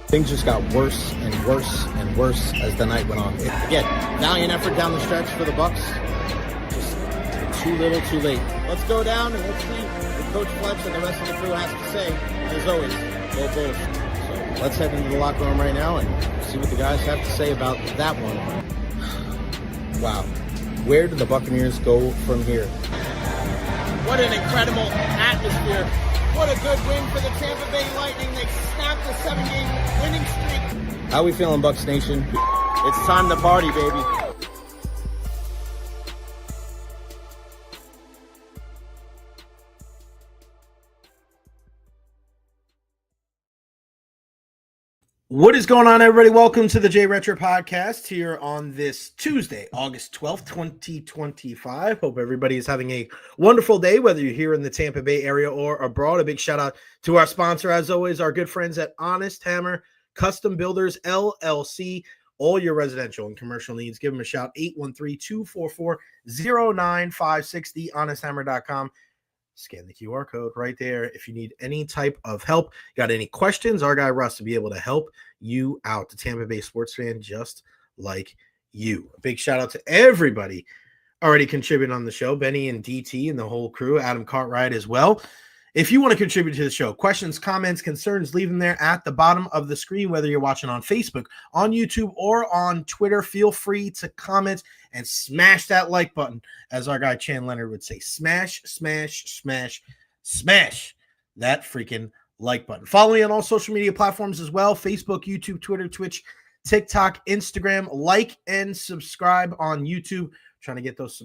Things just got worse and worse and worse as the night went on. Again, valiant effort down the stretch for the Bucks. Just too little, too late. Let's go down and let's see what Coach Fletch and the rest of the crew has to say. And as always, go Bulls. So let's head into the locker room right now and see what the guys have to say about that one. Wow. Where do the Buccaneers go from here? What an incredible atmosphere. What a good win for the Tampa Bay Lightning. They snapped a 7-game winning streak. How we feeling, Bucs Nation? It's time to party, baby. What is going on, everybody? Welcome to the Recher podcast here on this Tuesday, August 12th, 2025. Hope everybody is having a wonderful day, whether you're here in the Tampa Bay area or abroad. A big shout out to our sponsor, as always, our good friends at Honest Hammer Custom Builders, LLC. All your residential and commercial needs, give them a shout, 813-244-0956, thehonesthammer.com. Scan the QR code right there. If you need any type of help, got any questions, our guy Russ will be able to help you out. The Tampa Bay sports fan just like you. A big shout out to everybody already contributing on the show. Benny and DT and the whole crew. Adam Cartwright as well. If you want to contribute to the show, questions, comments, concerns, leave them there at the bottom of the screen, whether you're watching on Facebook, on YouTube, or on Twitter. Feel free to comment and smash that like button, as our guy Chan Leonard would say. Smash, smash, smash, smash that freaking like button. Follow me on all social media platforms as well: Facebook, YouTube, Twitter, Twitch, TikTok, Instagram. Like and subscribe on YouTube. Trying to get those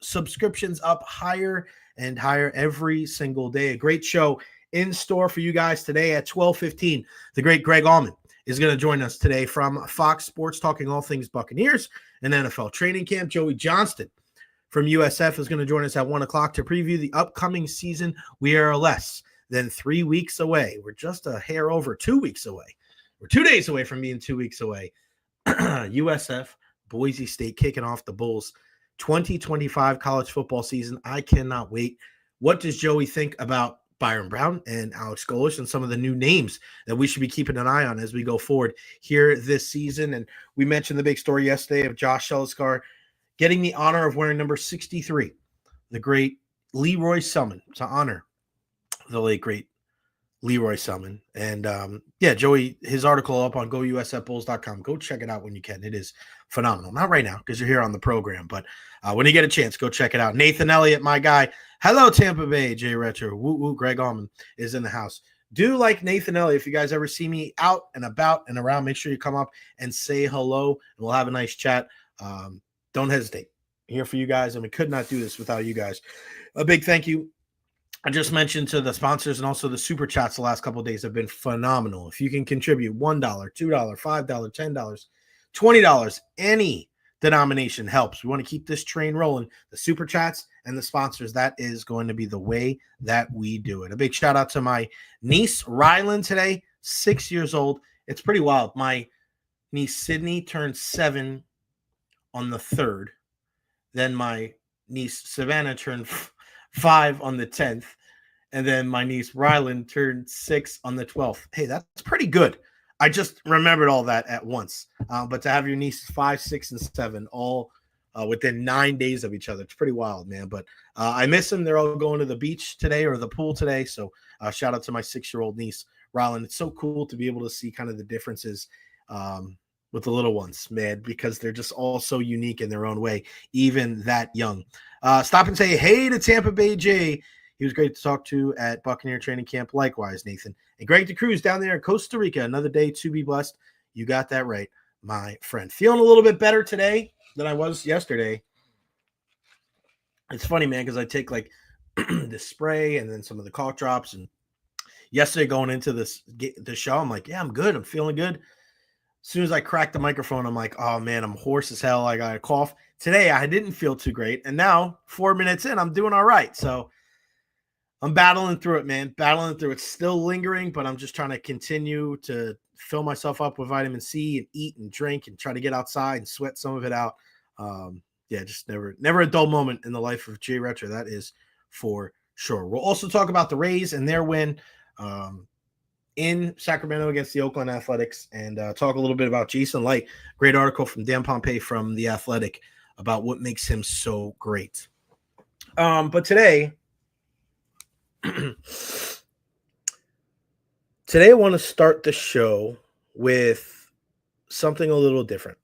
subscriptions up higher and higher every single day. A great show in store for you guys today at 12:15. The great Greg Auman is going to join us today from Fox Sports, talking all things Buccaneers and NFL training camp. Joey Johnston from USF is going to join us at 1 o'clock to preview the upcoming season. We are less than 3 weeks away. We're just a hair over 2 weeks away. We're 2 days away from being 2 weeks away. USF, Boise State kicking off the Bulls 2025 college football season. I cannot wait. What does Joey think about Byron Brown and Alex Golish and some of the new names that we should be keeping an eye on as we go forward here this season? And we mentioned the big story yesterday of Josh Shellscar getting the honor of wearing number 63, the great Lee Roy Selmon, to honor the late great Lee Roy Selmon. And Joey, his article up on gousfbulls.com. Go check it out when you can. It is phenomenal. Not right now because you're here on the program, but when you get a chance, go check it out. Nathan Elliott, my guy. Hello, Tampa Bay. Jay Recher. Woo woo. Greg Auman is in the house. Do like Nathan Elliott. If you guys ever see me out and about and around, make sure you come up and say hello, and we'll have a nice chat. Don't hesitate. I'm here for you guys, and we could not do this without you guys. A big thank you. I just mentioned to the sponsors, and also the super chats the last couple of days have been phenomenal. If you can contribute $1, $2, $5, $10, $20, any denomination helps. We want to keep this train rolling. The super chats and the sponsors, that is going to be the way that we do it. A big shout out to my niece, Rylan, today, 6 years old. It's pretty wild. My niece, Sydney, turned 7 on the 3rd. Then my niece, Savannah, turned 5 on the 10th. And then my niece, Rylan, turned 6 on the 12th. Hey, that's pretty good. I just remembered all that at once. But to have your nieces 5, 6, and 7 all within 9 days of each other, it's pretty wild, man. But I miss them. They're all going to the beach today or the pool today. So shout out to my 6-year-old niece, Rylan. It's so cool to be able to see kind of the differences with the little ones, man, because they're just all so unique in their own way, even that young. Stop and say hey to Tampa Bay Jay. He was great to talk to at Buccaneer training camp. Likewise, Nathan. And Greg DeCruz down there in Costa Rica. Another day to be blessed. You got that right, my friend. Feeling a little bit better today than I was yesterday. It's funny, man, because I take like the spray and then some of the cough drops. And yesterday going into the show, I'm like, yeah, I'm good. I'm feeling good. As soon as I cracked the microphone, I'm like, oh, man, I'm hoarse as hell. I got a cough. Today, I didn't feel too great. And now, 4 minutes in, I'm doing all right. So I'm battling through it, man. Battling through it. It's still lingering, but I'm just trying to continue to fill myself up with vitamin C and eat and drink and try to get outside and sweat some of it out. Just never a dull moment in the life of Jay Recher. That is for sure. We'll also talk about the Rays and their win. in Sacramento against the Oakland Athletics and talk a little bit about Jason Licht. Great article from Dan Pompey from The Athletic about what makes him so great. But today, I want to start the show with something a little different.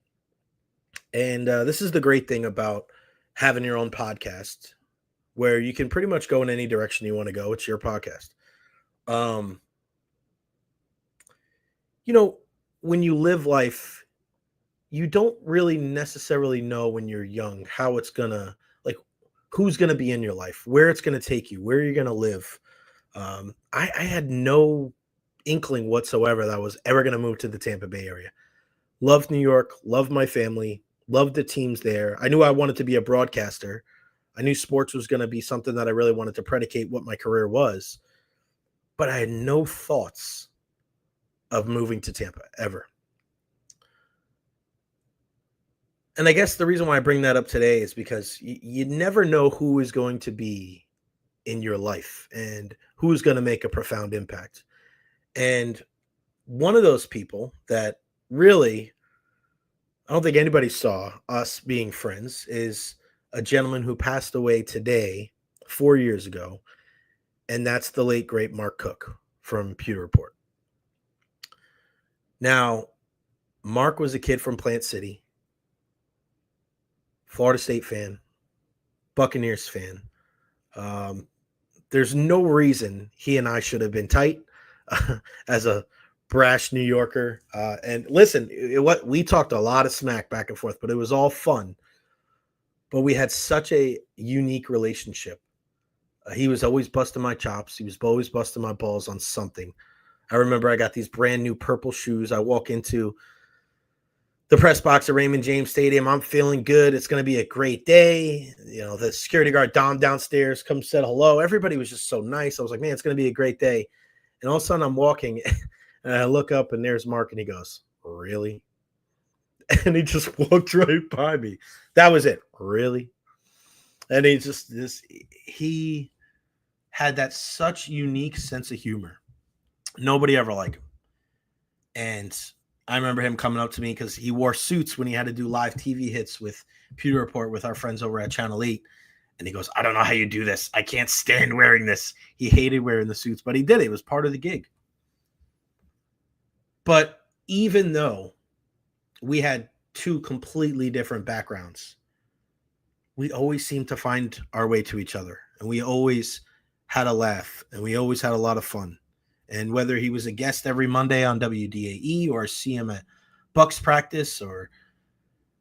And this is the great thing about having your own podcast, where you can pretty much go in any direction you want to go. It's your podcast. When you live life, you don't really necessarily know when you're young how it's gonna, like, who's gonna be in your life, where it's gonna take you, where you're gonna live. I had no inkling whatsoever that I was ever gonna move to the Tampa Bay area. Loved New York, loved my family, loved the teams there. I knew I wanted to be a broadcaster. I knew sports was gonna be something that I really wanted to predicate what my career was, but I had no thoughts of moving to Tampa ever. And I guess the reason why I bring that up today is because you never know who is going to be in your life and who's going to make a profound impact. And one of those people that really, I don't think anybody saw us being friends, is a gentleman who passed away today, 4 years ago. And that's the late, great Mark Cook from Pewter Report. Now, Mark was a kid from Plant City, Florida State fan, Buccaneers fan. There's no reason he and I should have been tight as a brash New Yorker. And listen, we talked a lot of smack back and forth, but it was all fun. But we had such a unique relationship. He was always busting my chops. He was always busting my balls on something. I remember I got these brand new purple shoes. I walk into the press box at Raymond James Stadium. I'm feeling good. It's going to be a great day. The security guard Dom downstairs come said hello. Everybody was just so nice. I was like, man, it's going to be a great day. And all of a sudden I'm walking and I look up and there's Mark and he goes, really? And he just walked right by me. That was it. Really? And he had that such unique sense of humor. Nobody ever liked him. And I remember him coming up to me because he wore suits when he had to do live TV hits with Pewter Report with our friends over at Channel 8. And he goes, I don't know how you do this. I can't stand wearing this. He hated wearing the suits, but he did it. It was part of the gig. But even though we had two completely different backgrounds, we always seemed to find our way to each other. And we always had a laugh. And we always had a lot of fun. And whether he was a guest every Monday on WDAE or see him at Bucks practice or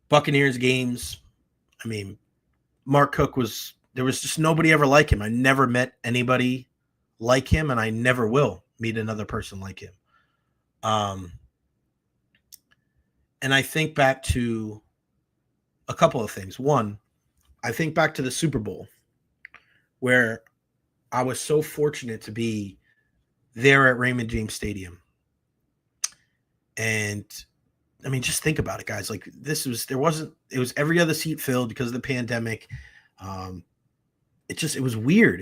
Buccaneers games, I mean, Mark Cook there was just nobody ever like him. I never met anybody like him, and I never will meet another person like him. And I think back to a couple of things. One, I think back to the Super Bowl, where I was so fortunate to be there at Raymond James Stadium. And I mean, just think about it, guys. Like it was every other seat filled because of the pandemic. It was weird.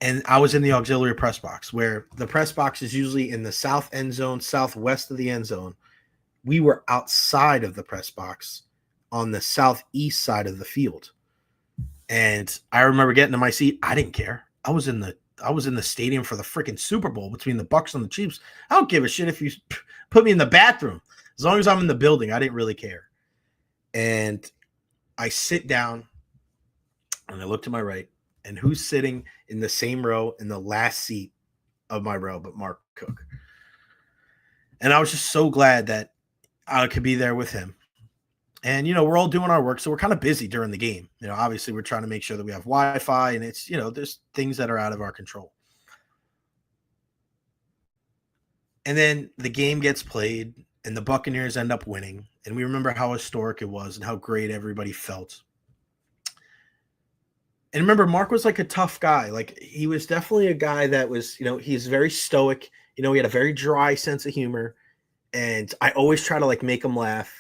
And I was in the auxiliary press box, where the press box is usually in the south end zone, southwest of the end zone. We were outside of the press box on the southeast side of the field. And I remember getting to my seat. I didn't care. I was in the stadium for the freaking Super Bowl between the Bucks and the Chiefs. I don't give a shit if you put me in the bathroom. As long as I'm in the building, I didn't really care. And I sit down and I look to my right, and who's sitting in the same row in the last seat of my row but Mark Cook. And I was just so glad that I could be there with him. And, we're all doing our work, so we're kind of busy during the game. Obviously we're trying to make sure that we have Wi-Fi, and it's, there's things that are out of our control. And then the game gets played, and the Buccaneers end up winning. And we remember how historic it was and how great everybody felt. And remember, Mark was like a tough guy. Like, he was definitely a guy that was, he's very stoic. He had a very dry sense of humor. And I always try to, like, make him laugh.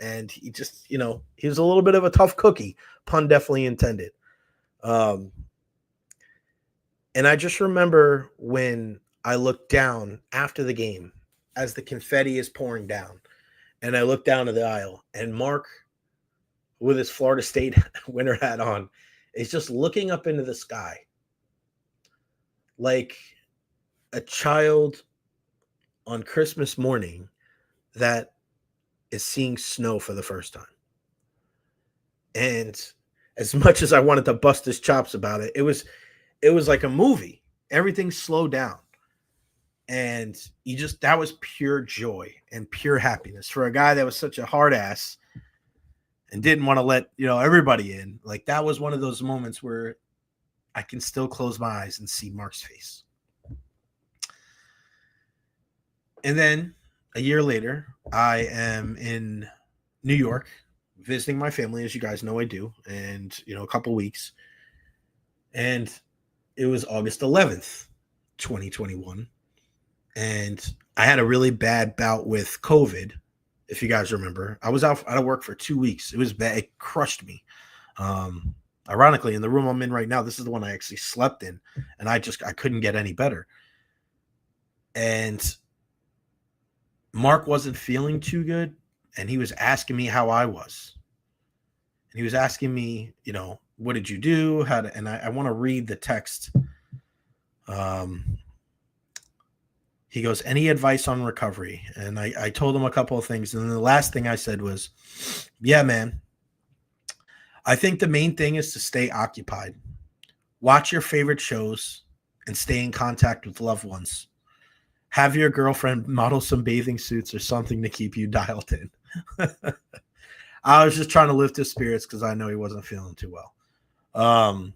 And he just, he was a little bit of a tough cookie, pun definitely intended. And I just remember when I look down after the game as the confetti is pouring down, and I look down to the aisle, and Mark, with his Florida State winter hat on, is just looking up into the sky like a child on Christmas morning that is seeing snow for the first time. And as much as I wanted to bust his chops about it, it was like a movie. Everything slowed down. And that was pure joy and pure happiness for a guy that was such a hard ass and didn't want to let, everybody in. Like, that was one of those moments where I can still close my eyes and see Mark's face. And then a year later, I am in New York visiting my family, as you guys know I do, and, a couple weeks. And it was August 11th, 2021. And I had a really bad bout with COVID, if you guys remember. I was out of work for 2 weeks. It was bad. It crushed me. Ironically, in the room I'm in right now, this is the one I actually slept in, and I couldn't get any better. And Mark wasn't feeling too good, and he was asking me how I was. And he was asking me, what did you do? And I want to read the text. He goes, any advice on recovery? And I told him a couple of things. And then the last thing I said was, yeah, man, I think the main thing is to stay occupied. Watch your favorite shows and stay in contact with loved ones. Have your girlfriend model some bathing suits or something to keep you dialed in. I was just trying to lift his spirits because I know he wasn't feeling too well. And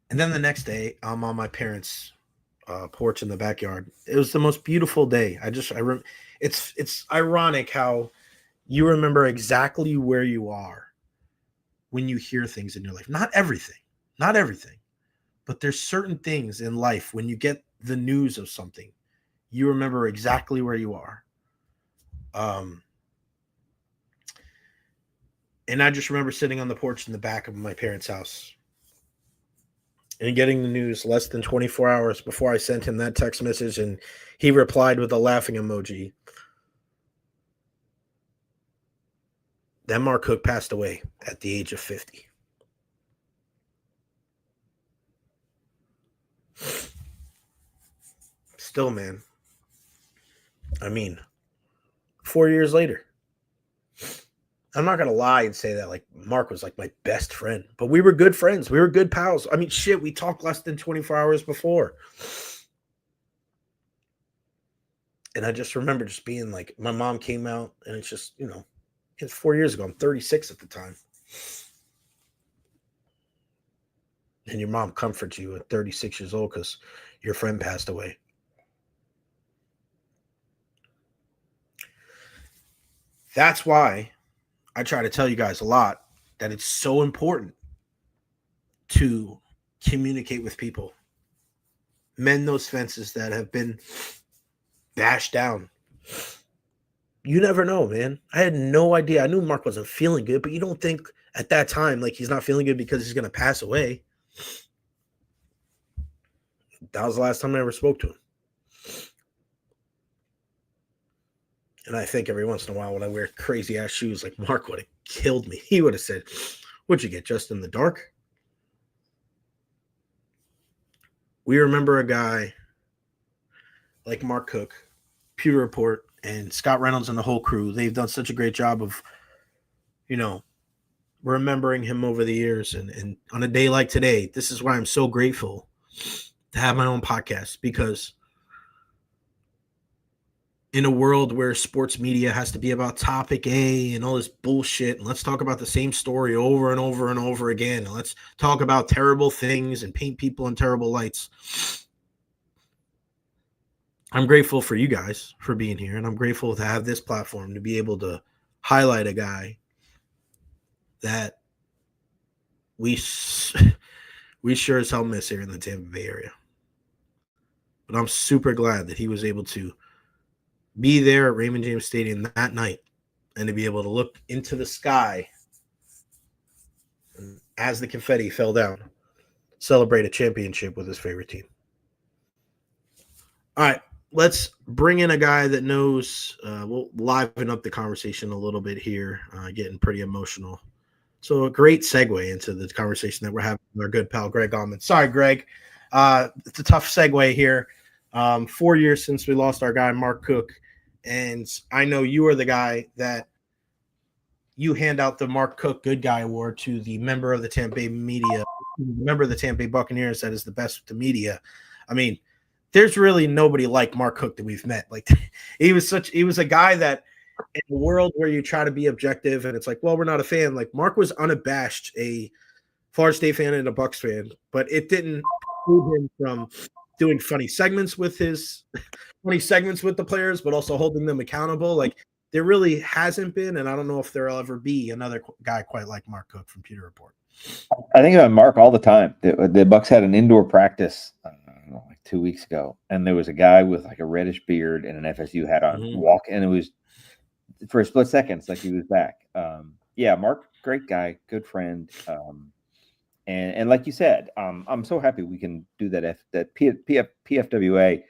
then the next day, I'm on my parents' porch in the backyard. It was the most beautiful day. It's ironic how you remember exactly where you are when you hear things in your life. Not everything, but there's certain things in life when you get the news of something, you remember exactly where you are. And I just remember sitting on the porch in the back of my parents' house and getting the news less than 24 hours before I sent him that text message, and he replied with a laughing emoji. Then Mark Cook passed away at the age of 50. Still, man. I mean, 4 years later. I'm not going to lie and say that like Mark was like my best friend, but we were good friends. We were good pals. I mean, shit, we talked less than 24 hours before. And I just remember just being like, my mom came out and it's just, it's 4 years ago. I'm 36 at the time. And your mom comforts you at 36 years old because your friend passed away. That's why I try to tell you guys a lot that it's so important to communicate with people. Mend those fences that have been bashed down. You never know, man. I had no idea. I knew Mark wasn't feeling good, but you don't think at that time like he's not feeling good because he's going to pass away. That was the last time I ever spoke to him. And I think every once in a while when I wear crazy ass shoes, like Mark would have killed me. He would have said, what'd you get, just in the dark? We remember a guy like Mark Cook, Pewter Report, and Scott Reynolds and the whole crew. They've done such a great job of, remembering him over the years. And on a day like today, this is why I'm so grateful to have my own podcast, because in a world where sports media has to be about topic A and all this bullshit, and let's talk about the same story over and over and over again, and let's talk about terrible things and paint people in terrible lights. I'm grateful for you guys for being here, and I'm grateful to have this platform to be able to highlight a guy that we sure as hell miss here in the Tampa Bay area. But I'm super glad that he was able to be there at Raymond James Stadium that night and to be able to look into the sky as the confetti fell down. celebrate a championship with his favorite team. All right, let's bring in a guy that knows. We'll liven up the conversation a little bit here, getting pretty emotional. So a great segue into the conversation that we're having with our good pal Greg Auman. Sorry, Greg. It's a tough segue here. 4 years since we lost our guy Mark Cook, and I know you are the guy that you hand out the Mark Cook Good Guy Award to the member of the Tampa Bay media, member of the Tampa Bay Buccaneers that is the best with the media. I mean, there's really nobody like Mark Cook that we've met. Like he was a guy that in a world where you try to be objective and it's like, well, we're not a fan. Like Mark was unabashed a Florida State fan and a Bucs fan, but it didn't move him from doing funny segments with the players, but also holding them accountable. Like there really hasn't been, and I don't know if there'll ever be another guy quite like Mark Cook from Pewter Report. I think about Mark all the time. The Bucs had an indoor practice like 2 weeks ago, and there was a guy with like a reddish beard and an FSU hat on walk, and it was for a split second, it's like he was back. Yeah, Mark, great guy, good friend, and like you said, I'm so happy we can do that. PFWA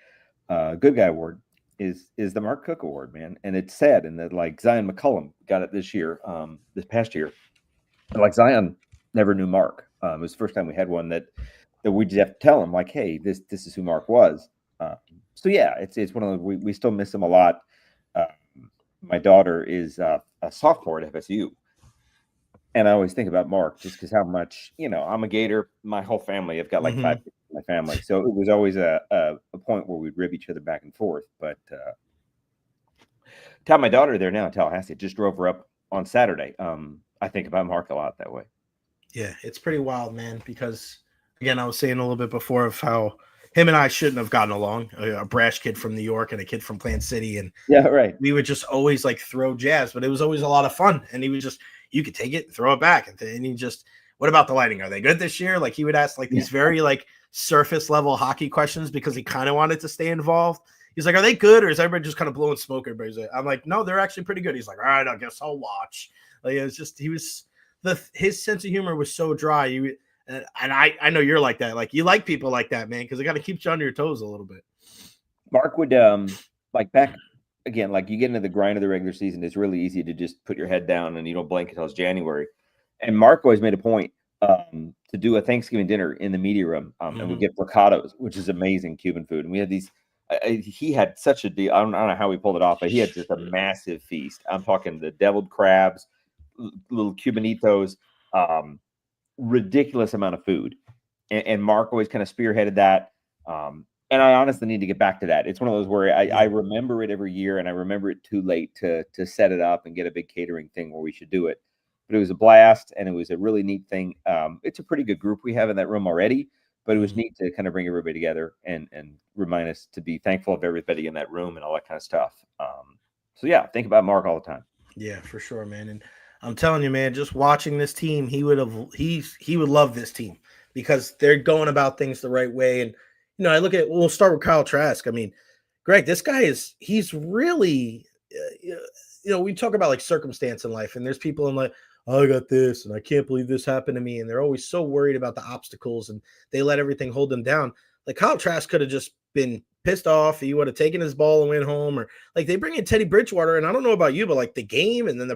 Good Guy Award is the Mark Cook Award, man, and it's sad, and that like Zion McCullum got it this past year, and like Zion never knew Mark. It was the first time we had one that we just have to tell him like, hey, this is who Mark was. So yeah, it's one of those, we still miss him a lot. My daughter is a sophomore at FSU, and I always think about Mark just because how much, I'm a Gator. My whole family, I've got like 5 kids in my family, so it was always a point where we'd rib each other back and forth. But tell my daughter there now in Tallahassee, just drove her up on Saturday. I think about Mark a lot that way. Yeah, it's pretty wild, man, because again, I was saying a little bit before of how him and I shouldn't have gotten along. A brash kid from New York and a kid from Plant City, and yeah, right. We would just always like throw jabs, but it was always a lot of fun. And he was just, you could take it and throw it back, and he just, what about the lighting? Are they good this year? Like he would ask like these very like surface level hockey questions because he kind of wanted to stay involved. He's like, are they good, or is everybody just kind of blowing smoke? I'm like, no, they're actually pretty good. He's like, all right, I guess I'll watch. Like it was just, his sense of humor was so dry. And I know you're like that. Like you like people like that, man, because it got to keep you on your toes a little bit. Mark would like back again, like you get into the grind of the regular season, it's really easy to just put your head down and you don't blink until it's January. And Mark always made a point to do a Thanksgiving dinner in the media room, and we get ricottados, which is amazing Cuban food. And we had these. He had such a deal. I don't know how we pulled it off, but he had just a massive feast. I'm talking the deviled crabs, little cubanitos. Ridiculous amount of food, and Mark always kind of spearheaded that, and I honestly need to get back to that. It's one of those where I remember it every year, and I remember it too late to set it up and get a big catering thing where we should do it, but it was a blast, and it was a really neat thing. It's a pretty good group we have in that room already, but it was neat to kind of bring everybody together and remind us to be thankful of everybody in that room and all that kind of stuff. So yeah, think about Mark all the time. Yeah, for sure, man. And I'm telling you, man, just watching this team, he would love this team because they're going about things the right way. And I look at, we'll start with Kyle Trask. I mean, Greg, this guy he's really, we talk about like circumstance in life, and there's people in like, oh, I got this, and I can't believe this happened to me, and they're always so worried about the obstacles, and they let everything hold them down. Like Kyle Trask could have just been pissed off. He would have taken his ball and went home, or like they bring in Teddy Bridgewater, and I don't know about you, but like the game, and then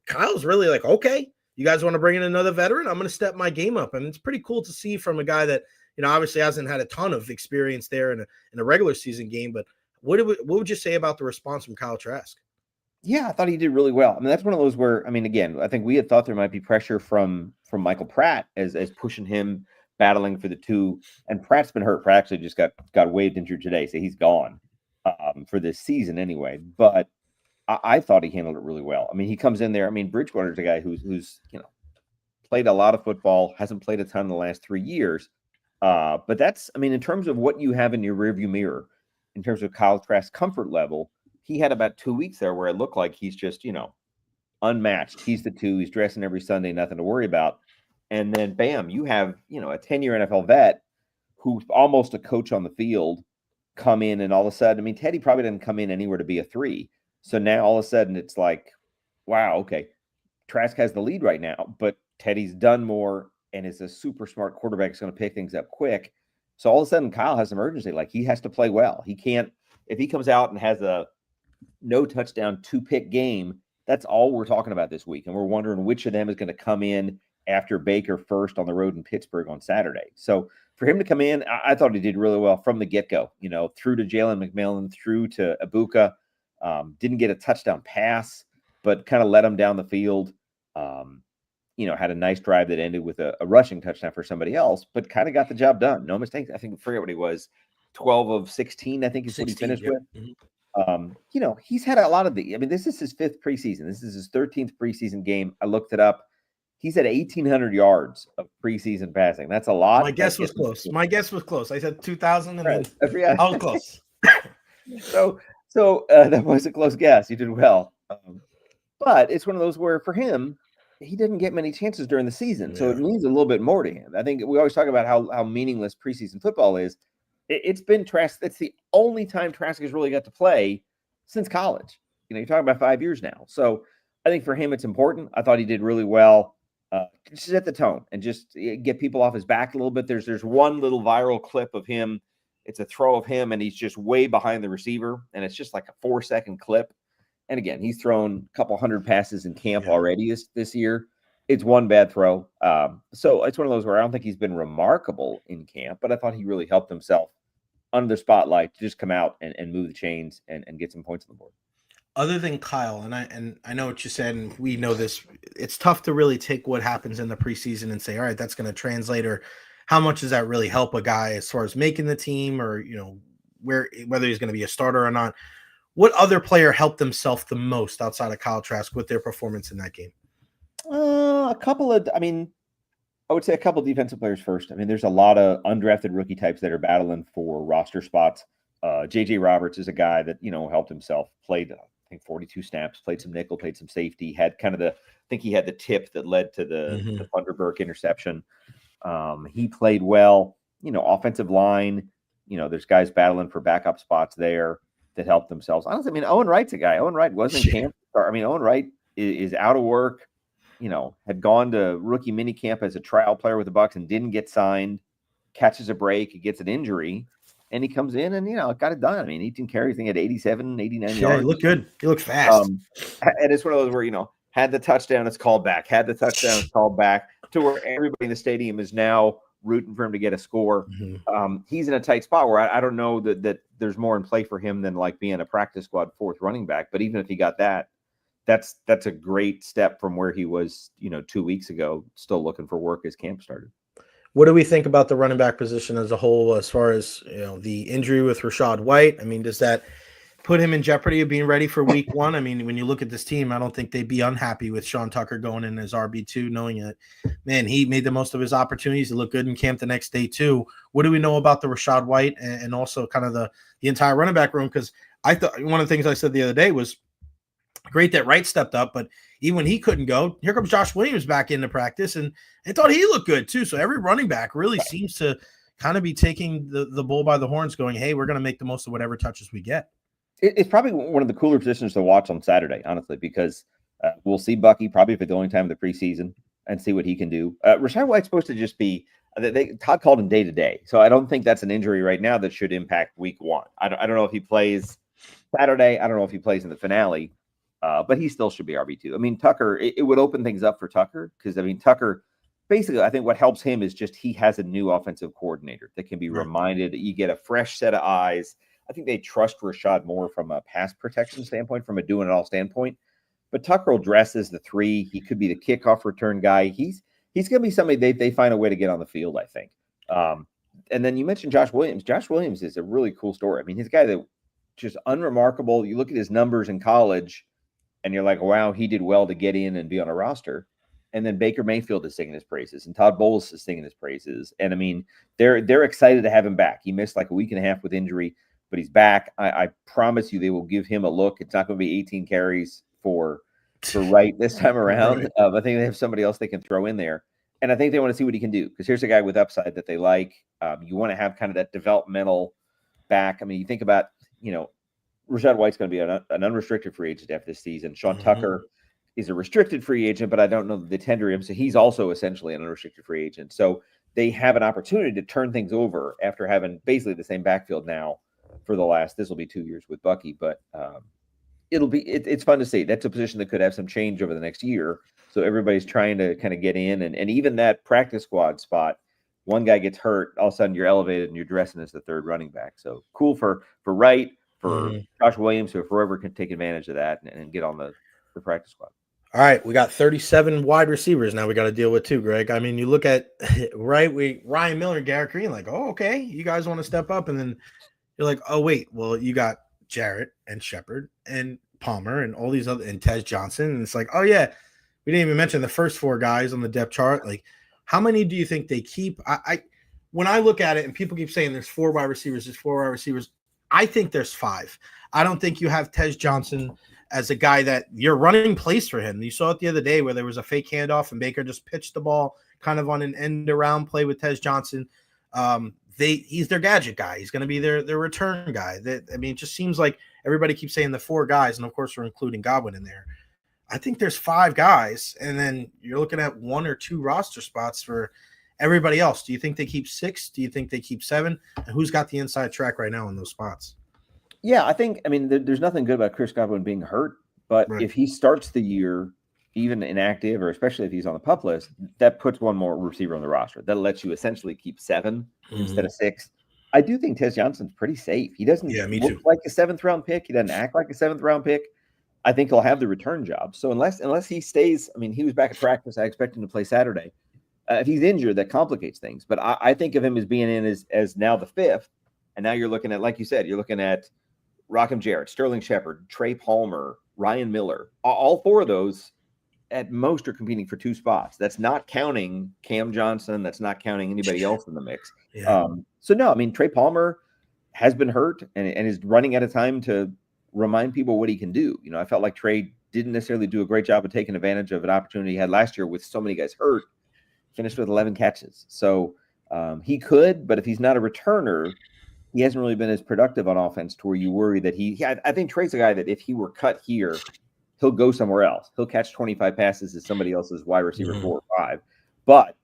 Kyle's really like, okay, you guys want to bring in another veteran? I'm going to step my game up. And it's pretty cool to see from a guy that, obviously hasn't had a ton of experience there in a regular season game. But what would you say about the response from Kyle Trask? Yeah, I thought he did really well. I mean, that's one of those where, I mean, again, I think we had thought there might be pressure from Michael Pratt as pushing him, battling for the 2. And Pratt's been hurt. Pratt actually just got waived injured today, so he's gone for this season anyway. But I thought he handled it really well. I mean, he comes in there. I mean, Bridgewater's a guy who's played a lot of football, hasn't played a ton in the last 3 years. But that's, I mean, in terms of what you have in your rearview mirror, in terms of Kyle Trask's comfort level, he had about 2 weeks there where it looked like he's just, unmatched. He's the 2. He's dressing every Sunday, nothing to worry about. And then, bam, you have, a 10-year NFL vet who's almost a coach on the field come in, and all of a sudden, I mean, Teddy probably didn't come in anywhere to be a 3. So now all of a sudden it's like, wow, okay, Trask has the lead right now, but Teddy's done more and is a super smart quarterback who's going to pick things up quick. So all of a sudden, Kyle has an emergency. Like, he has to play well. He can't, if he comes out and has a no touchdown, 2-pick game, that's all we're talking about this week. And we're wondering which of them is going to come in after Baker first on the road in Pittsburgh on Saturday. So for him to come in, I thought he did really well from the get-go, through to Jalen McMillan, through to Ibuka. Didn't get a touchdown pass, but kind of led him down the field. Had a nice drive that ended with a rushing touchdown for somebody else, but kind of got the job done. No mistakes. I forget what he was, 12 of 16, I think is 16, what he finished with. Mm-hmm. He's had a lot of this is his 5th preseason. This is his 13th preseason game. I looked it up. He's at 1,800 yards of preseason passing. That's a lot. My guess was close. I said 2,000, and then I was close. So that was a close guess. You did well. But it's one of those where for him, he didn't get many chances during the season. So it means a little bit more to him. I think we always talk about how meaningless preseason football is. It's been Trask. It's the only time Trask has really got to play since college. You're talking about 5 years now. So I think for him, it's important. I thought he did really well. Just set the tone and just get people off his back a little bit. There's one little viral clip of him. It's a throw of him, and he's just way behind the receiver, and it's just like a 4-second clip. And again, he's thrown a couple hundred passes in camp already this year. It's one bad throw. So it's one of those where I don't think he's been remarkable in camp, but I thought he really helped himself under the spotlight to just come out and move the chains and get some points on the board. Other than Kyle, and I know what you said, and we know this, it's tough to really take what happens in the preseason and say, all right, that's going to translate, or how much does that really help a guy as far as making the team, or whether he's going to be a starter or not. What other player helped himself the most outside of Kyle Trask with their performance in that game? I would say a couple of defensive players first. There's a lot of undrafted rookie types that are battling for roster spots. JJ Roberts is a guy that, helped himself, played, 42 snaps, played some nickel, played some safety, had kind of he had the tip that led to the Thunderberg interception. He played well, offensive line, there's guys battling for backup spots there that helped themselves. Honestly, Owen Wright's a guy. Owen Wright wasn't in camp. Owen Wright is out of work, had gone to rookie mini camp as a trial player with the Bucs and didn't get signed, catches a break, he gets an injury, and he comes in and, got it done. 18 carries, I think, at 87, 89 yards. Yeah, he looked good. He looked fast. And it's one of those where, had the touchdown, it's called back. Had the touchdown, it's called back, to where everybody in the stadium is now rooting for him to get a score. He's in a tight spot where I don't know that there's more in play for him than like being a practice squad 4th running back. But even if he got that, that's a great step from where he was, 2 weeks ago, still looking for work as camp started. What do we think about the running back position as a whole, as far as, the injury with Rachaad White? Does that put him in jeopardy of being ready for week 1? When you look at this team, I don't think they'd be unhappy with Sean Tucker going in as RB2, knowing that, man, he made the most of his opportunities to look good in camp the next day too. What do we know about the Rachaad White and also kind of the entire running back room? Because I thought one of the things I said the other day was great that Wright stepped up, but even when he couldn't go, here comes Josh Williams back into practice, and I thought he looked good too. So every running back really seems to kind of be taking the bull by the horns, going, hey, we're going to make the most of whatever touches we get. It's probably one of the cooler positions to watch on Saturday, honestly, because we'll see Bucky probably for the only time of the preseason and see what he can do. Rachaad White's supposed to just be Todd called him day to day, so I don't think that's an injury right now that should impact week 1. I don't know if he plays Saturday. I don't know if he plays in the finale, but he still should be RB2. Tucker, it would open things up for Tucker because Tucker, basically, I think what helps him is just he has a new offensive coordinator that can be reminded. You get a fresh set of eyes. I think they trust Rachaad more from a pass protection standpoint, from a doing it all standpoint. But Tucker will dress as the 3. He could be the kickoff return guy. He's going to be somebody they find a way to get on the field, I think. And then you mentioned Josh Williams. Josh Williams is a really cool story. He's a guy that just unremarkable. You look at his numbers in college, and you're like, wow, he did well to get in and be on a roster. And then Baker Mayfield is singing his praises, and Todd Bowles is singing his praises. And they're excited to have him back. He missed like a week and a half with injury, but he's back. I promise you they will give him a look. It's not going to be 18 carries for Wright this time around. I think they have somebody else they can throw in there. And I think they want to see what he can do, because here's a guy with upside that they like. You want to have kind of that developmental back. You think about, Rachaad White's going to be an unrestricted free agent after this season. Sean Tucker is a restricted free agent, but I don't know that they tender him. So he's also essentially an unrestricted free agent. So they have an opportunity to turn things over after having basically the same backfield now for the last, this will be 2 years with Bucky, but it's fun to see. That's a position that could have some change over the next year. So everybody's trying to kind of get in, and even that practice squad spot, one guy gets hurt, all of a sudden you're elevated and you're dressing as the third running back. So cool for Wright, for Josh Williams, or whoever can take advantage of that and get on the practice squad. All right, we got 37 wide receivers now we got to deal with too, Greg. I mean, you look at Ryan Miller and Garrett Green, like, oh, okay, you guys want to step up, and then you're like, oh wait, well, you got Jarrett and Shepard and Palmer and all these other, and Tez Johnson, and it's like, oh yeah, we didn't even mention the first 4 guys on the depth chart. Like, how many do you think they keep? When I look at it, and people keep saying there's 4 wide receivers, I think there's 5. I don't think you have Tez Johnson as a guy that you're running plays for him. You saw it the other day where there was a fake handoff and Baker just pitched the ball kind of on an end around play with Tez Johnson. He's their gadget guy. He's going to be their return guy. It just seems like everybody keeps saying the 4 guys, and of course we're including Godwin in there. I think there's 5 guys, and then you're looking at 1 or 2 roster spots for everybody else. Do you think they keep 6? Do you think they keep 7? And who's got the inside track right now in those spots? Yeah, there's nothing good about Chris Godwin being hurt, but if he starts the year even inactive, or especially if he's on the PUP list, that puts one more receiver on the roster. That lets you essentially keep 7 instead of 6. I do think Tez Johnson's pretty safe. He doesn't look like a 7th round pick. He doesn't act like a 7th round pick. I think he'll have the return job. So unless he stays, he was back at practice. I expect him to play Saturday. If he's injured, that complicates things. But I think of him as being in as now the 5th. And now you're looking at, like you said, you're looking at Rakim Jarrett, Sterling Shepard, Trey Palmer, Ryan Miller. All 4 of those at most are competing for 2 spots. That's not counting Cam Johnston. That's not counting anybody else in the mix. Yeah. So no, Trey Palmer has been hurt and is running out of time to remind people what he can do. I felt like Trey didn't necessarily do a great job of taking advantage of an opportunity he had last year with so many guys hurt. Finished with 11 catches. So he could, but if he's not a returner, he hasn't really been as productive on offense to where you worry that I think Trey's a guy that if he were cut here, he'll go somewhere else. He'll catch 25 passes as somebody else's wide receiver 4 or 5. But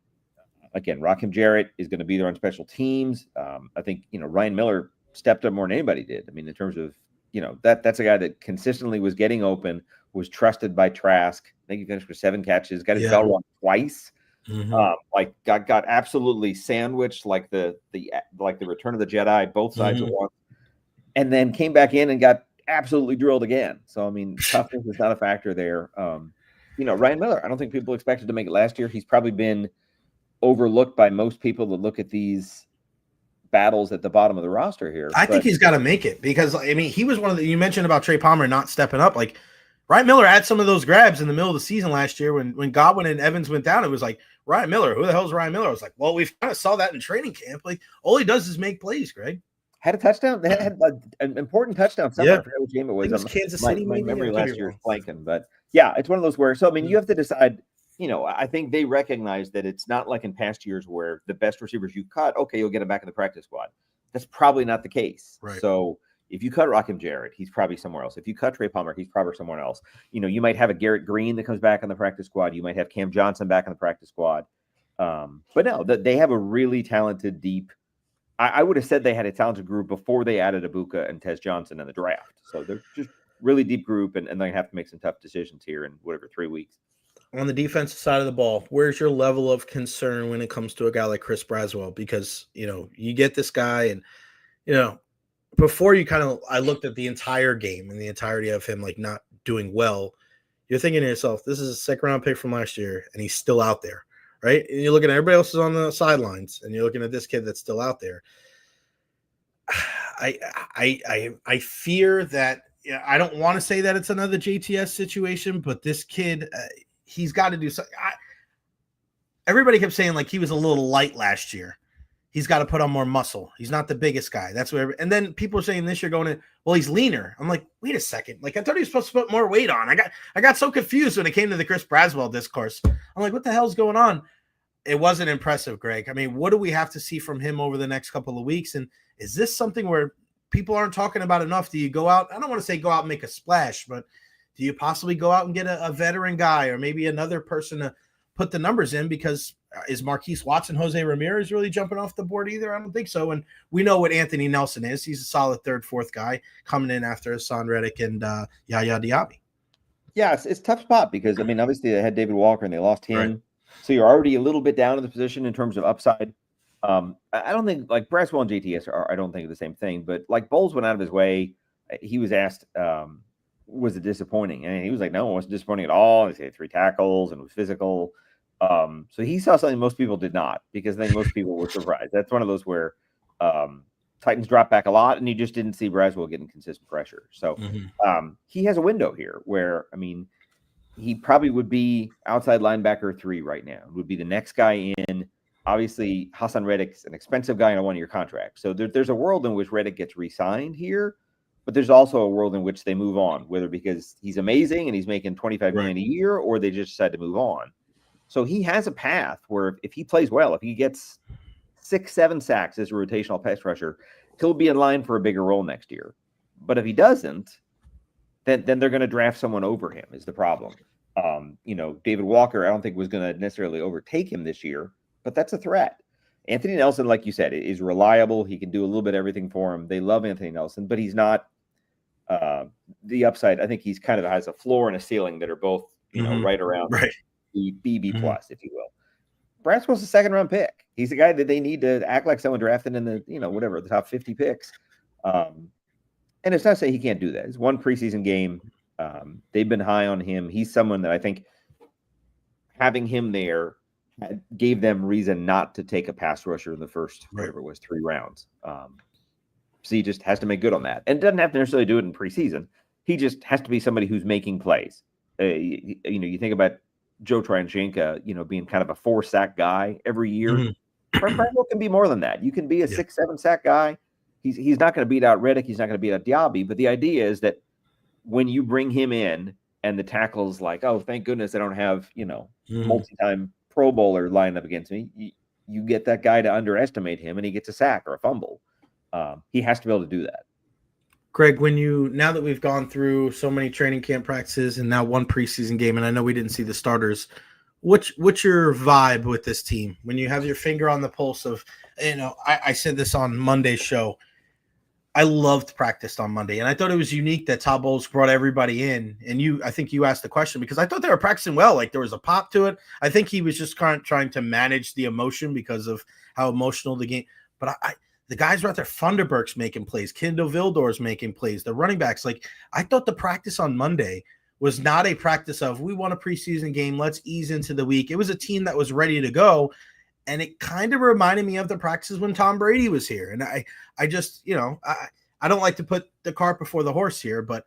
again, Rakim Jarrett is going to be there on special teams. I think, Ryan Miller stepped up more than anybody did. In terms of, that's a guy that consistently was getting open, was trusted by Trask. I think he finished with 7 catches, got his bell rung twice. Got absolutely sandwiched like the Return of the Jedi, both sides at once, and then came back in and got absolutely drilled again. So toughness is not a factor there. Ryan Miller, I don't think people expected to make it last year. He's probably been overlooked by most people that look at these battles at the bottom of the roster here. I think he's got to make it because he was one of you mentioned about Trey Palmer not stepping up. Like Ryan Miller had some of those grabs in the middle of the season last year when Godwin and Evans went down. It was like, Ryan Miller, who the hell is Ryan Miller? I was like, well, we kind of saw that in training camp. Like, all he does is make plays, Greg. Had a touchdown. They had an important touchdown. I forget which game it was. It was Kansas City. My memory last year is blanking. But, yeah, it's one of those where – so, you have to decide – I think they recognize that it's not like in past years where the best receivers you cut, okay, you'll get them back in the practice squad. That's probably not the case. Right. So – if you cut Rakim Jarrett, he's probably somewhere else. If you cut Trey Palmer, he's probably somewhere else. You might have a Garrett Green that comes back on the practice squad. You might have Cam Johnson back on the practice squad. But no, they have a really talented, deep. I would have said they had a talented group before they added Ibuka and Tez Johnson in the draft. So they're just really deep group, and they have to make some tough decisions here in 3 weeks. On the defensive side of the ball, where's your level of concern when it comes to a guy like Chris Braswell? Because, you get this guy and, before I looked at the entire game and the entirety of him not doing well, you're thinking to yourself, this is a 2nd round pick from last year and he's still out there, right? And you're looking at everybody else is on the sidelines and you're looking at this kid that's still out there. I fear that I don't want to say that it's another JTS situation, but this kid, he's got to do something. Everybody kept saying he was a little light last year. He's got to put on more muscle. He's not the biggest guy. That's what. And then people are saying this year he's leaner. I'm like, wait a second. I thought he was supposed to put more weight on. I got so confused when it came to the Chris Braswell discourse. I'm like, what the hell's going on? It wasn't impressive, Greg. What do we have to see from him over the next couple of weeks? And is this something where people aren't talking about enough? Do you go out? I don't want to say go out and make a splash, but do you possibly go out and get a veteran guy or maybe another person to put the numbers in? Because is Marquise Watson, Jose Ramirez really jumping off the board either? I don't think so. And we know what Anthony Nelson is. He's a solid third, fourth guy coming in after Hassan Reddick and Yaya Diaby. Yeah, it's a tough spot because, I mean, obviously they had David Walker and they lost him. Right. So you're already a little bit down in the position in terms of upside. I don't think, like, Braswell and JTS are, I don't think, the same thing. But, like, Bowles went out of his way. He was asked, was it disappointing? And he was like, no, it wasn't disappointing at all. He had 3 tackles and was physical. So he saw something most people did not, because I think most people were surprised. That's one of those where Titans dropped back a lot, and you just didn't see Braswell getting consistent pressure. So he has a window here where, I mean, he probably would be outside linebacker 3 right now. Would be the next guy in. Obviously, Hassan Reddick's an expensive guy on a 1-year contract. So there's a world in which Reddick gets re-signed here, but there's also a world in which they move on, whether because he's amazing and he's making $25 million a year, or they just decide to move on. So he has a path where if he plays well, if he gets 6-7 sacks as a rotational pass rusher, he'll be in line for a bigger role next year. But if he doesn't, then they're going to draft someone over him is the problem. David Walker, I don't think was going to necessarily overtake him this year, but that's a threat. Anthony Nelson, like you said, is reliable. He can do a little bit of everything for him. They love Anthony Nelson, but he's not the upside. I think he's kind of has a floor and a ceiling that are both, right around the BB plus, if you will. Braswell's a 2nd-round pick. He's the guy that they need to act like someone drafted in the, the top 50 picks. And it's not to say he can't do that. It's one preseason game. They've been high on him. He's someone that I think having him there gave them reason not to take a pass rusher in the first, whatever it was, 3 rounds. So he just has to make good on that. And doesn't have to necessarily do it in preseason. He just has to be somebody who's making plays. You think about Joe Tryanchenko, being kind of a 4-sack guy every year. Braswell can be more than that. You can be a 6-7 sack guy. He's not going to beat out Reddick. He's not going to beat out Diaby. But the idea is that when you bring him in and the tackle's like, oh, thank goodness I don't have, multi-time Pro Bowler lined up against me, you get that guy to underestimate him and he gets a sack or a fumble. He has to be able to do that. Greg, now that we've gone through so many training camp practices and now one preseason game, and I know we didn't see the starters, what's your vibe with this team when you have your finger on the pulse of, I said this on Monday's show. I loved practice on Monday, and I thought it was unique that Todd Bowles brought everybody in. And I think you asked the question because I thought they were practicing well. Like there was a pop to it. I think he was just kind of trying to manage the emotion because of how emotional the game. But the guys were out there. Funderburk's making plays. Kindle Vildor's making plays. The running backs. Like I thought the practice on Monday was not a practice of we won a preseason game. Let's ease into the week. It was a team that was ready to go. And it kind of reminded me of the practices when Tom Brady was here. And I just, I don't like to put the cart before the horse here, but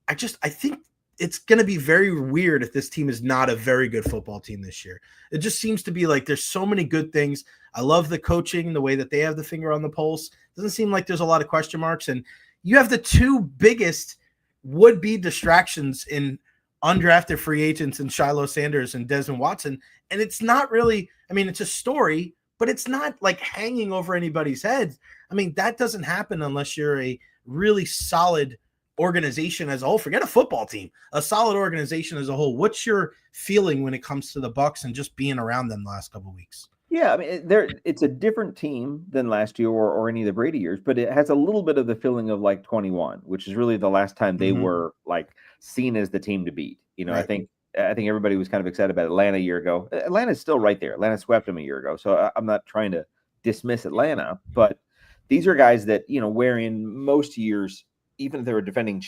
I think it's going to be very weird if this team is not a very good football team this year. It just seems to be like there's so many good things. I love the coaching, the way that they have the finger on the pulse. Doesn't seem like there's a lot of question marks. And you have the 2 biggest would-be distractions in undrafted free agents in Shiloh Sanders and Desmond Watson. And it's not really, it's a story, but it's not like hanging over anybody's heads. That doesn't happen unless you're a really solid organization as a whole. Forget a football team, a solid organization as a whole. What's your feeling when it comes to the Bucs and just being around them the last couple of weeks? Yeah, it's a different team than last year or any of the Brady years, but it has a little bit of the feeling of like 21, which is really the last time they were like seen as the team to beat. I think everybody was kind of excited about Atlanta a year ago. Atlanta's still right there. Atlanta swept them a year ago, so I'm not trying to dismiss Atlanta, but these are guys that, wherein most years, even if they're a defending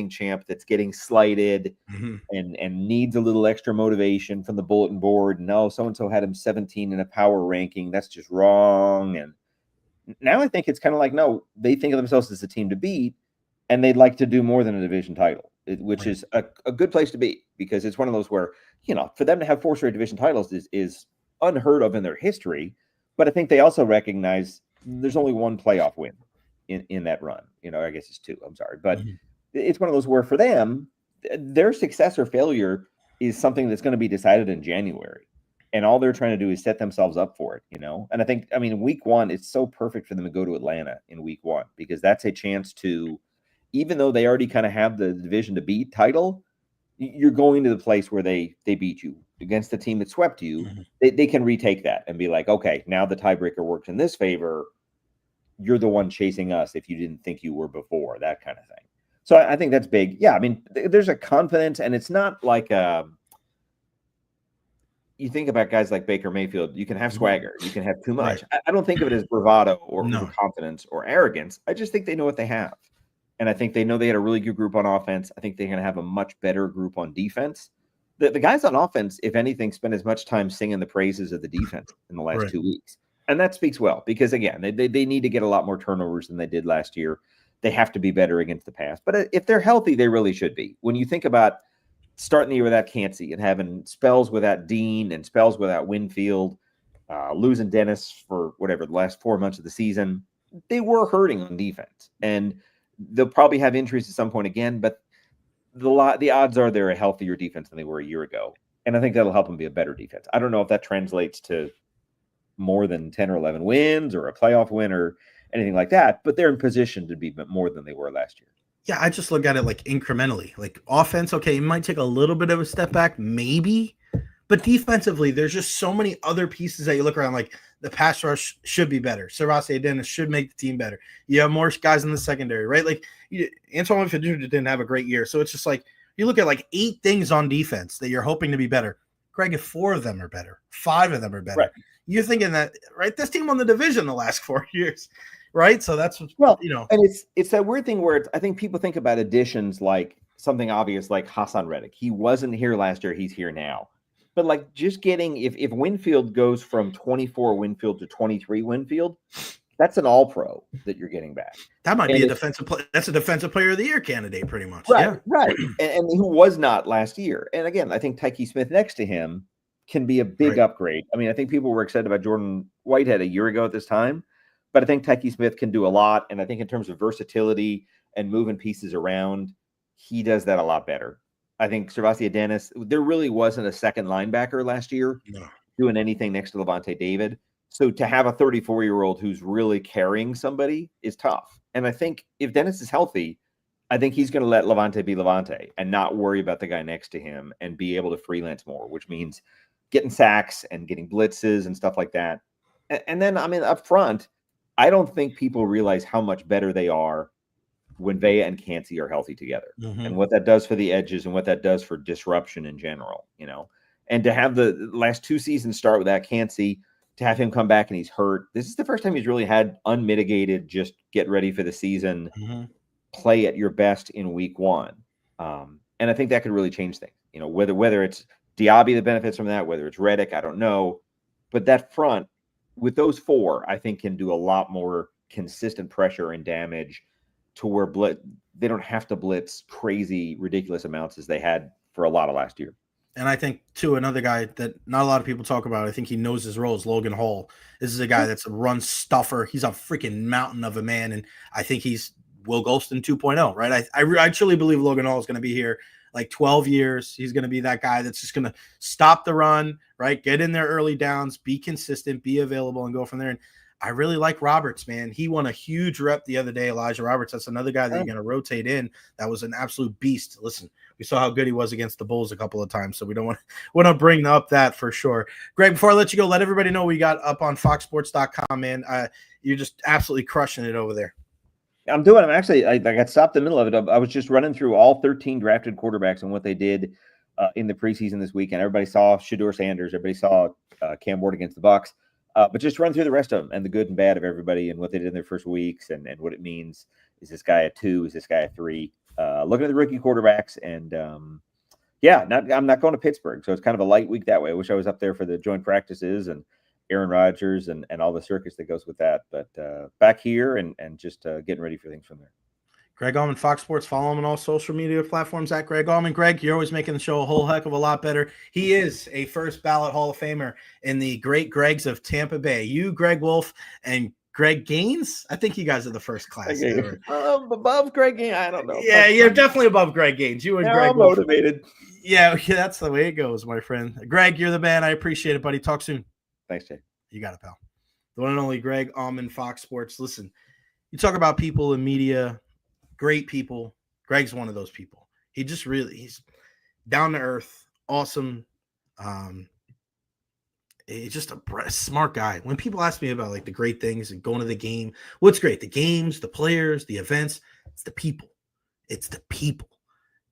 champ, that's getting slighted and needs a little extra motivation from the bulletin board. No, so-and-so had him 17 in a power ranking. That's just wrong. And now I think it's kind of like, no, they think of themselves as a team to beat, and they'd like to do more than a division title, which is a good place to be, because it's one of those where, for them to have 4 straight division titles is unheard of in their history. But I think they also recognize there's only 1 playoff win in that run. I guess it's 2. I'm sorry. But it's one of those where for them, their success or failure is something that's going to be decided in January. And all they're trying to do is set themselves up for it, And I think, week 1, it's so perfect for them to go to Atlanta in week 1, because that's a chance to, even though they already kind of have the division to beat title, you're going to the place where they beat you against the team that swept you. Mm-hmm. They can retake that and be like, okay, now the tiebreaker works in this favor. You're the one chasing us if you didn't think you were before, that kind of thing. So I think that's big. Yeah, I mean, there's a confidence, and it's not like you think about guys like Baker Mayfield, you can have swagger, you can have too much. Right. I don't think of it as bravado or No. overconfidence or arrogance. I just think they know what they have. And I think they know they had a really good group on offense. I think they're going to have a much better group on defense. The guys on offense, if anything, spend as much time singing the praises of the defense in the last 2 weeks. And that speaks well because, again, they need to get a lot more turnovers than they did last year. They have to be better against the pass. But if they're healthy, they really should be. When you think about starting the year without Cansey and having spells without Dean and spells without Winfield, losing Dennis for whatever, the last 4 months of the season, they were hurting on defense. And they'll probably have injuries at some point again, but the odds are they're a healthier defense than they were a year ago. And I think that'll help them be a better defense. I don't know if that translates to more than 10 or 11 wins or a playoff win or anything like that, but they're in position to be more than they were last year. Yeah, I just look at it like incrementally. Like offense, okay, it might take a little bit of a step back, maybe, but defensively, there's just so many other pieces that you look around. Like the pass rush should be better. Servase Dennis should make the team better. You have more guys in the secondary, right? Like Antoine Winfield didn't have a great year, so it's just like you look at like 8 things on defense that you're hoping to be better. Greg, if 4 of them are better, 5 of them are better, right. You're thinking that, right? This team won the division the last 4 years. Right. So that's what, and it's that weird thing where I think people think about additions like something obvious, like Hassan Reddick. He wasn't here last year. He's here now. But like just getting, if Winfield goes from 24 Winfield to 23 Winfield, that's an all pro that you're getting back. That might be a defensive player. That's a defensive player of the year candidate pretty much. Right. Yeah. Right. and who was not last year. And again, I think Tyke Smith next to him can be a big upgrade. I mean, I think people were excited about Jordan Whitehead a year ago at this time. But I think Tyke Smith can do a lot. And I think in terms of versatility and moving pieces around, he does that a lot better. I think Servase Dennis, there really wasn't a second linebacker last year doing anything next to Levante David. So to have a 34-year-old who's really carrying somebody is tough. And I think if Dennis is healthy, I think he's going to let Levante be Levante and not worry about the guy next to him and be able to freelance more, which means getting sacks and getting blitzes and stuff like that. And then, I mean, up front, I don't think people realize how much better they are when Vea and Cansey are healthy together and what that does for the edges and what that does for disruption in general, and to have the last 2 seasons start with that Cansey, to have him come back and he's hurt. This is the first time he's really had unmitigated, just get ready for the season, play at your best in week 1. And I think that could really change things, whether it's Diaby that benefits from that, whether it's Reddick, I don't know, but that front, with those 4, I think can do a lot more consistent pressure and damage to where they don't have to blitz crazy, ridiculous amounts as they had for a lot of last year. And I think, too, another guy that not a lot of people talk about, I think he knows his role, is Logan Hall. This is a guy that's a run stuffer. He's a freaking mountain of a man, and I think he's Will Golston 2.0, right? I truly believe Logan Hall is going to be here like 12 years. He's going to be that guy that's just going to stop the run, right? Get in there early downs, be consistent, be available, and go from there. And I really like Roberts, man. He won a huge rep the other day, Elijah Roberts. That's another guy that you're going to rotate in. That was an absolute beast. Listen, we saw how good he was against the Bulls a couple of times, so we don't want to bring up that for sure. Greg, before I let you go, let everybody know we got up on foxsports.com, man. You're just absolutely crushing it over there. I'm doing. I'm actually. I got stopped in the middle of it. I was just running through all 13 drafted quarterbacks and what they did in the preseason this weekend. Everybody saw Shedeur Sanders. Everybody saw Cam Ward against the Bucs. But just run through the rest of them and the good and bad of everybody and what they did in their first weeks and what it means. Is this guy a 2? Is this guy a 3? Looking at the rookie quarterbacks and I'm not going to Pittsburgh, so it's kind of a light week that way. I wish I was up there for the joint practices and Aaron Rodgers and all the circus that goes with that. But back here and just getting ready for things from there. Greg Auman, Fox Sports. Follow him on all social media platforms at Greg Auman. Greg, you're always making the show a whole heck of a lot better. He is a first ballot Hall of Famer in the great Gregs of Tampa Bay. You, Greg Wolf, and Greg Gaines. I think you guys are the first class. Above Greg Gaines, I don't know. Yeah, you're definitely above Greg Gaines. You and Greg I'm motivated. Yeah, that's the way it goes, my friend. Greg, you're the man. I appreciate it, buddy. Talk soon. Thanks, Jay. You got it, pal. The one and only Greg Auman, Fox Sports. Listen, you talk about people in media, great people. Greg's one of those people. He just really, down to earth, awesome. He's just a smart guy. When people ask me about like the great things and going to the game, what's great? The games, the players, the events. It's the people. It's the people.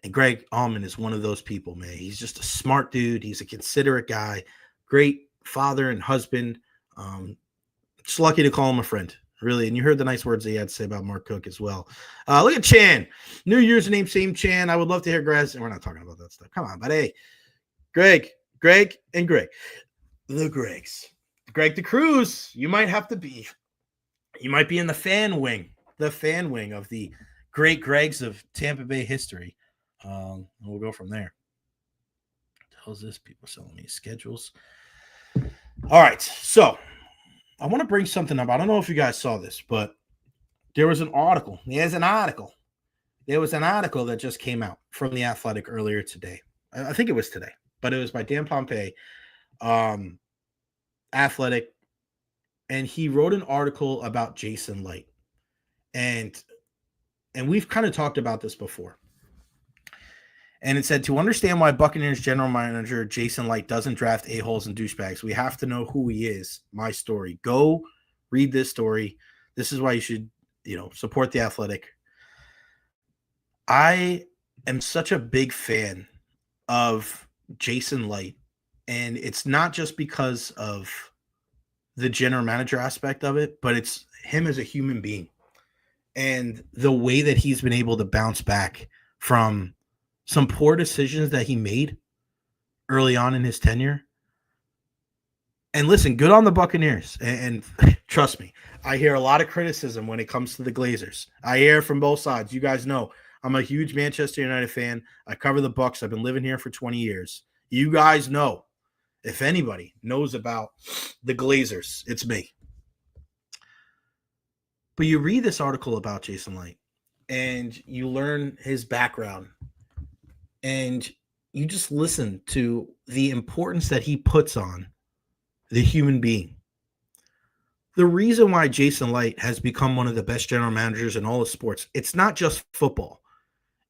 And Greg Auman is one of those people, man. He's just a smart dude. He's a considerate guy, great father and husband. Just lucky to call him a friend, really. And you heard the nice words he had to say about Mark Cook as well. Look at Chan. New Year's name, same Chan. I would love to hear Greg. And we're not talking about that stuff. Come on, but hey, Greg, and Greg. The Gregs. Greg the Cruz. You might be in the fan wing of the great Gregs of Tampa Bay history. And we'll go from there. What the hell is this? People selling me schedules. All right. So I want to bring something up. I don't know if you guys saw this, but there was an article. There was an article that just came out from The Athletic earlier today. I think it was today, but it was by Dan Pompei, Athletic, and he wrote an article about Jason Licht. And we've kind of talked about this before. And it said, to understand why Buccaneers general manager Jason Licht doesn't draft a-holes and douchebags, we have to know who he is. My story. Go read this story. This is why you should, support The Athletic. I am such a big fan of Jason Licht. And it's not just because of the general manager aspect of it, but it's him as a human being and the way that he's been able to bounce back from some poor decisions that he made early on in his tenure. And listen, good on the Buccaneers. And trust me, I hear a lot of criticism when it comes to the Glazers. I hear from both sides. You guys know I'm a huge Manchester United fan. I cover the Bucs. I've been living here for 20 years. You guys know. If anybody knows about the Glazers, it's me. But you read this article about Jason Licht and you learn his background and you just listen to the importance that he puts on the human being. The reason why Jason Licht has become one of the best general managers in all of sports, it's not just football.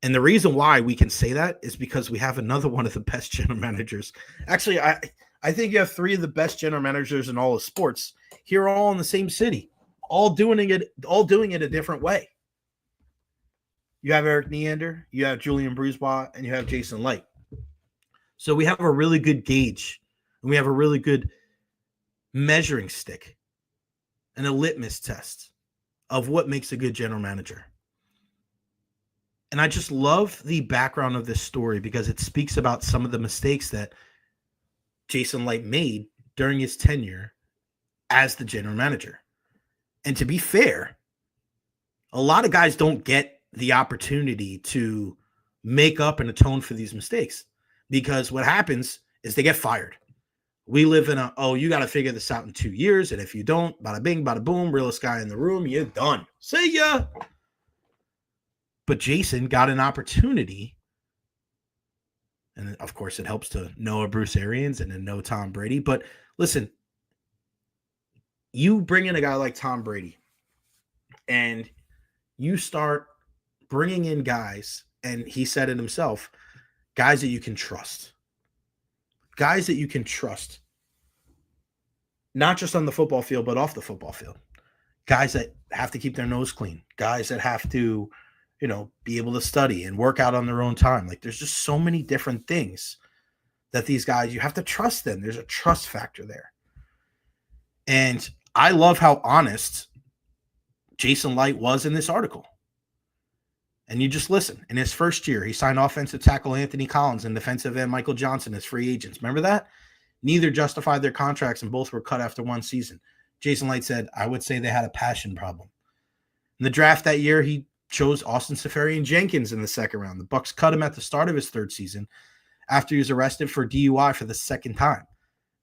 And the reason why we can say that is because we have another one of the best general managers. Actually, I think you have three of the best general managers in all of sports here, all in the same city, all doing it a different way. You have Eric Neander, you have Julian Brisebois, and you have Jason Licht. So we have a really good gauge, and we have a really good measuring stick and a litmus test of what makes a good general manager. And I just love the background of this story because it speaks about some of the mistakes that Jason Licht made during his tenure as the general manager. And to be fair, a lot of guys don't get the opportunity to make up and atone for these mistakes because what happens is they get fired. We live in you got to figure this out in 2 years. And if you don't, bada bing, bada boom, realest guy in the room, you're done. See ya. But Jason got an opportunity. And, of course, it helps to know a Bruce Arians and to know Tom Brady. But, listen, you bring in a guy like Tom Brady and you start bringing in guys, and he said it himself, guys that you can trust. Guys that you can trust. Not just on the football field, but off the football field. Guys that have to keep their nose clean. Guys that have to be able to study and work out on their own time. Like there's just so many different things that these guys, you have to trust them. There's a trust factor there. And I love how honest Jason Licht was in this article. And you just listen. In his first year, he signed offensive tackle Anthony Collins and defensive end Michael Johnston as free agents. Remember that? Neither justified their contracts and both were cut after one season. Jason Licht said, I would say they had a passion problem. In the draft that year, he chose Austin Seferian-Jenkins in the second round. The Bucs cut him at the start of his third season after he was arrested for DUI for the second time.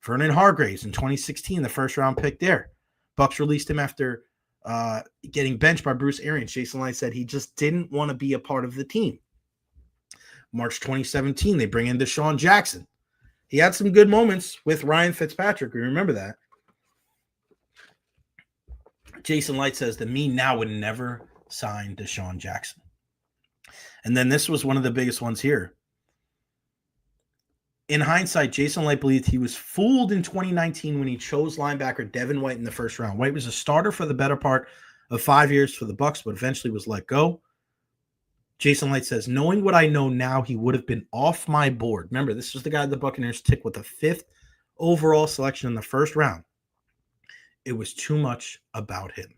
Vernon Hargreaves in 2016, the first round pick there. Bucs released him after getting benched by Bruce Arians. Jason Licht said he just didn't want to be a part of the team. March 2017, they bring in Deshaun Jackson. He had some good moments with Ryan Fitzpatrick. We remember that. Jason Licht says that me now would never sign Deshaun Jackson. And then this was one of the biggest ones here. In hindsight, Jason Licht believed he was fooled in 2019 when he chose linebacker Devin White in the first round. White was a starter for the better part of 5 years for the Bucs, but eventually was let go. Jason Licht says, knowing what I know now, he would have been off my board. Remember, this was the guy the Buccaneers took with the 5th overall selection in the first round. It was too much about him.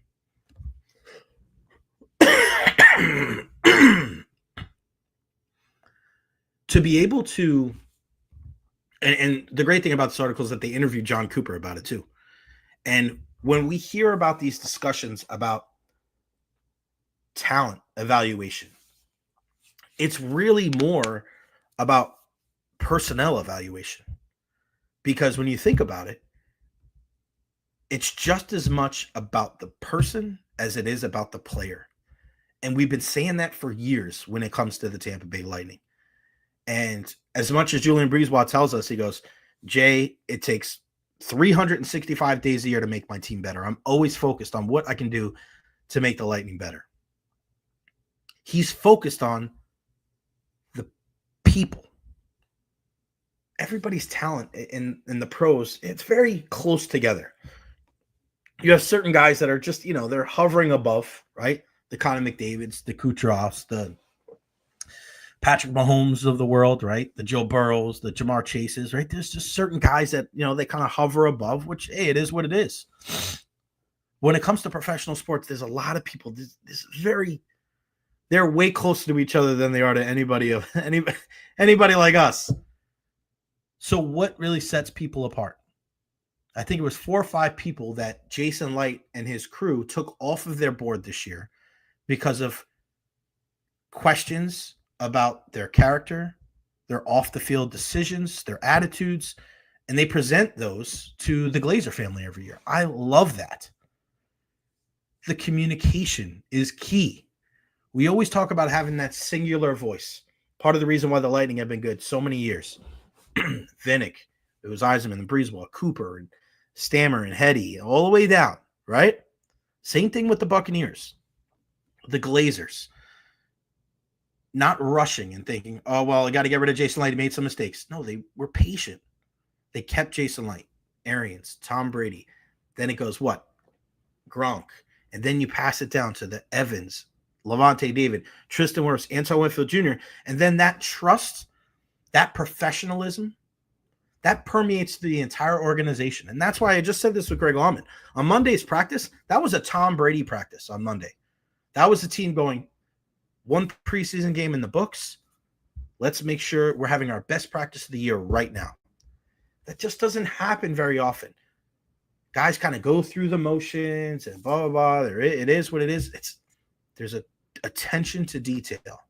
To be able to, and the great thing about this article is that they interviewed John Cooper about it too. And when we hear about these discussions about talent evaluation, it's really more about personnel evaluation. Because when you think about it, it's just as much about the person as it is about the player. And we've been saying that for years when it comes to the Tampa Bay Lightning. And as much as Julian Breezewell tells us, he goes, Jay, it takes 365 days a year to make my team better. I'm always focused on what I can do to make the Lightning better. He's focused on the people. Everybody's talent in the pros, it's very close together. You have certain guys that are just, they're hovering above, right? The Connor McDavids, the Kucherovs, the Patrick Mahomes of the world, right? The Joe Burrows, the Jamar Chases, right? There's just certain guys that, they kind of hover above, which, hey, it is what it is. When it comes to professional sports, there's a lot of people, they're way closer to each other than they are to anybody like us. So what really sets people apart? I think it was 4 or 5 people that Jason Licht and his crew took off of their board this year because of questions about their character, their off-the-field decisions, their attitudes, and they present those to the Glazer family every year. I love that. The communication is key. We always talk about having that singular voice. Part of the reason why the Lightning have been good so many years. Vinnick, it was Yzerman and Breezewell, Cooper and Stammer and Hetty, all the way down, right? Same thing with the Buccaneers. The Glazers. Not rushing and thinking, oh, well, I got to get rid of Jason Licht. He made some mistakes. No, they were patient. They kept Jason Licht, Arians, Tom Brady. Then it goes what? Gronk. And then you pass it down to the Evans, Levante David, Tristan Wirfs, Antoine Winfield Jr. And then that trust, that professionalism, that permeates the entire organization. And that's why I just said this with Greg Auman. On Monday's practice, that was a Tom Brady practice on Monday. That was the team going, one preseason game in the books. Let's make sure we're having our best practice of the year right now. That just doesn't happen very often. Guys kind of go through the motions and blah, blah, blah. It is what it is. There's a attention to detail.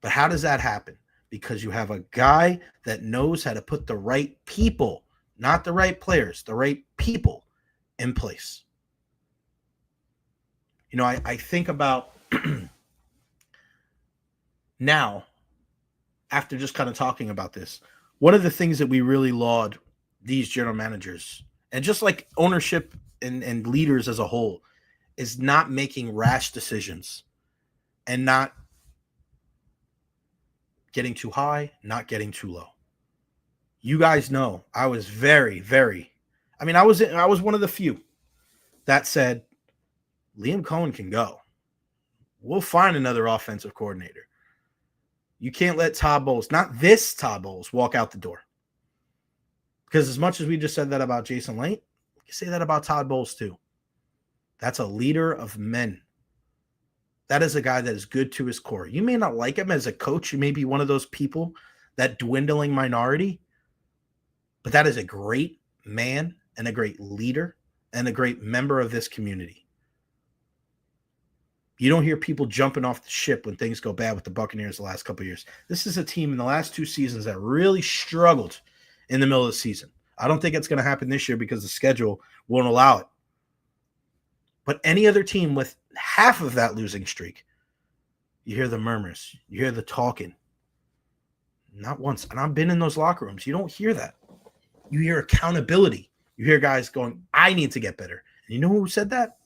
But how does that happen? Because you have a guy that knows how to put the right people, not the right players, the right people in place. I think about now, after just kind of talking about this, one of the things that we really laud these general managers and just like ownership and leaders as a whole is not making rash decisions and not getting too high, not getting too low. You guys know I was I was one of the few that said Liam Cohen can go. We'll find another offensive coordinator. You can't let Todd Bowles, not this Todd Bowles, walk out the door. Because as much as we just said that about Jason Licht, we can say that about Todd Bowles too. That's a leader of men. That is a guy that is good to his core. You may not like him as a coach. You may be one of those people, that dwindling minority. But that is a great man and a great leader and a great member of this community. You don't hear people jumping off the ship when things go bad with the Buccaneers the last couple of years. This is a team in the last 2 seasons that really struggled in the middle of the season. I don't think it's going to happen this year because the schedule won't allow it. But any other team with half of that losing streak, you hear the murmurs. You hear the talking. Not once. And I've been in those locker rooms. You don't hear that. You hear accountability. You hear guys going, I need to get better. And you know who said that?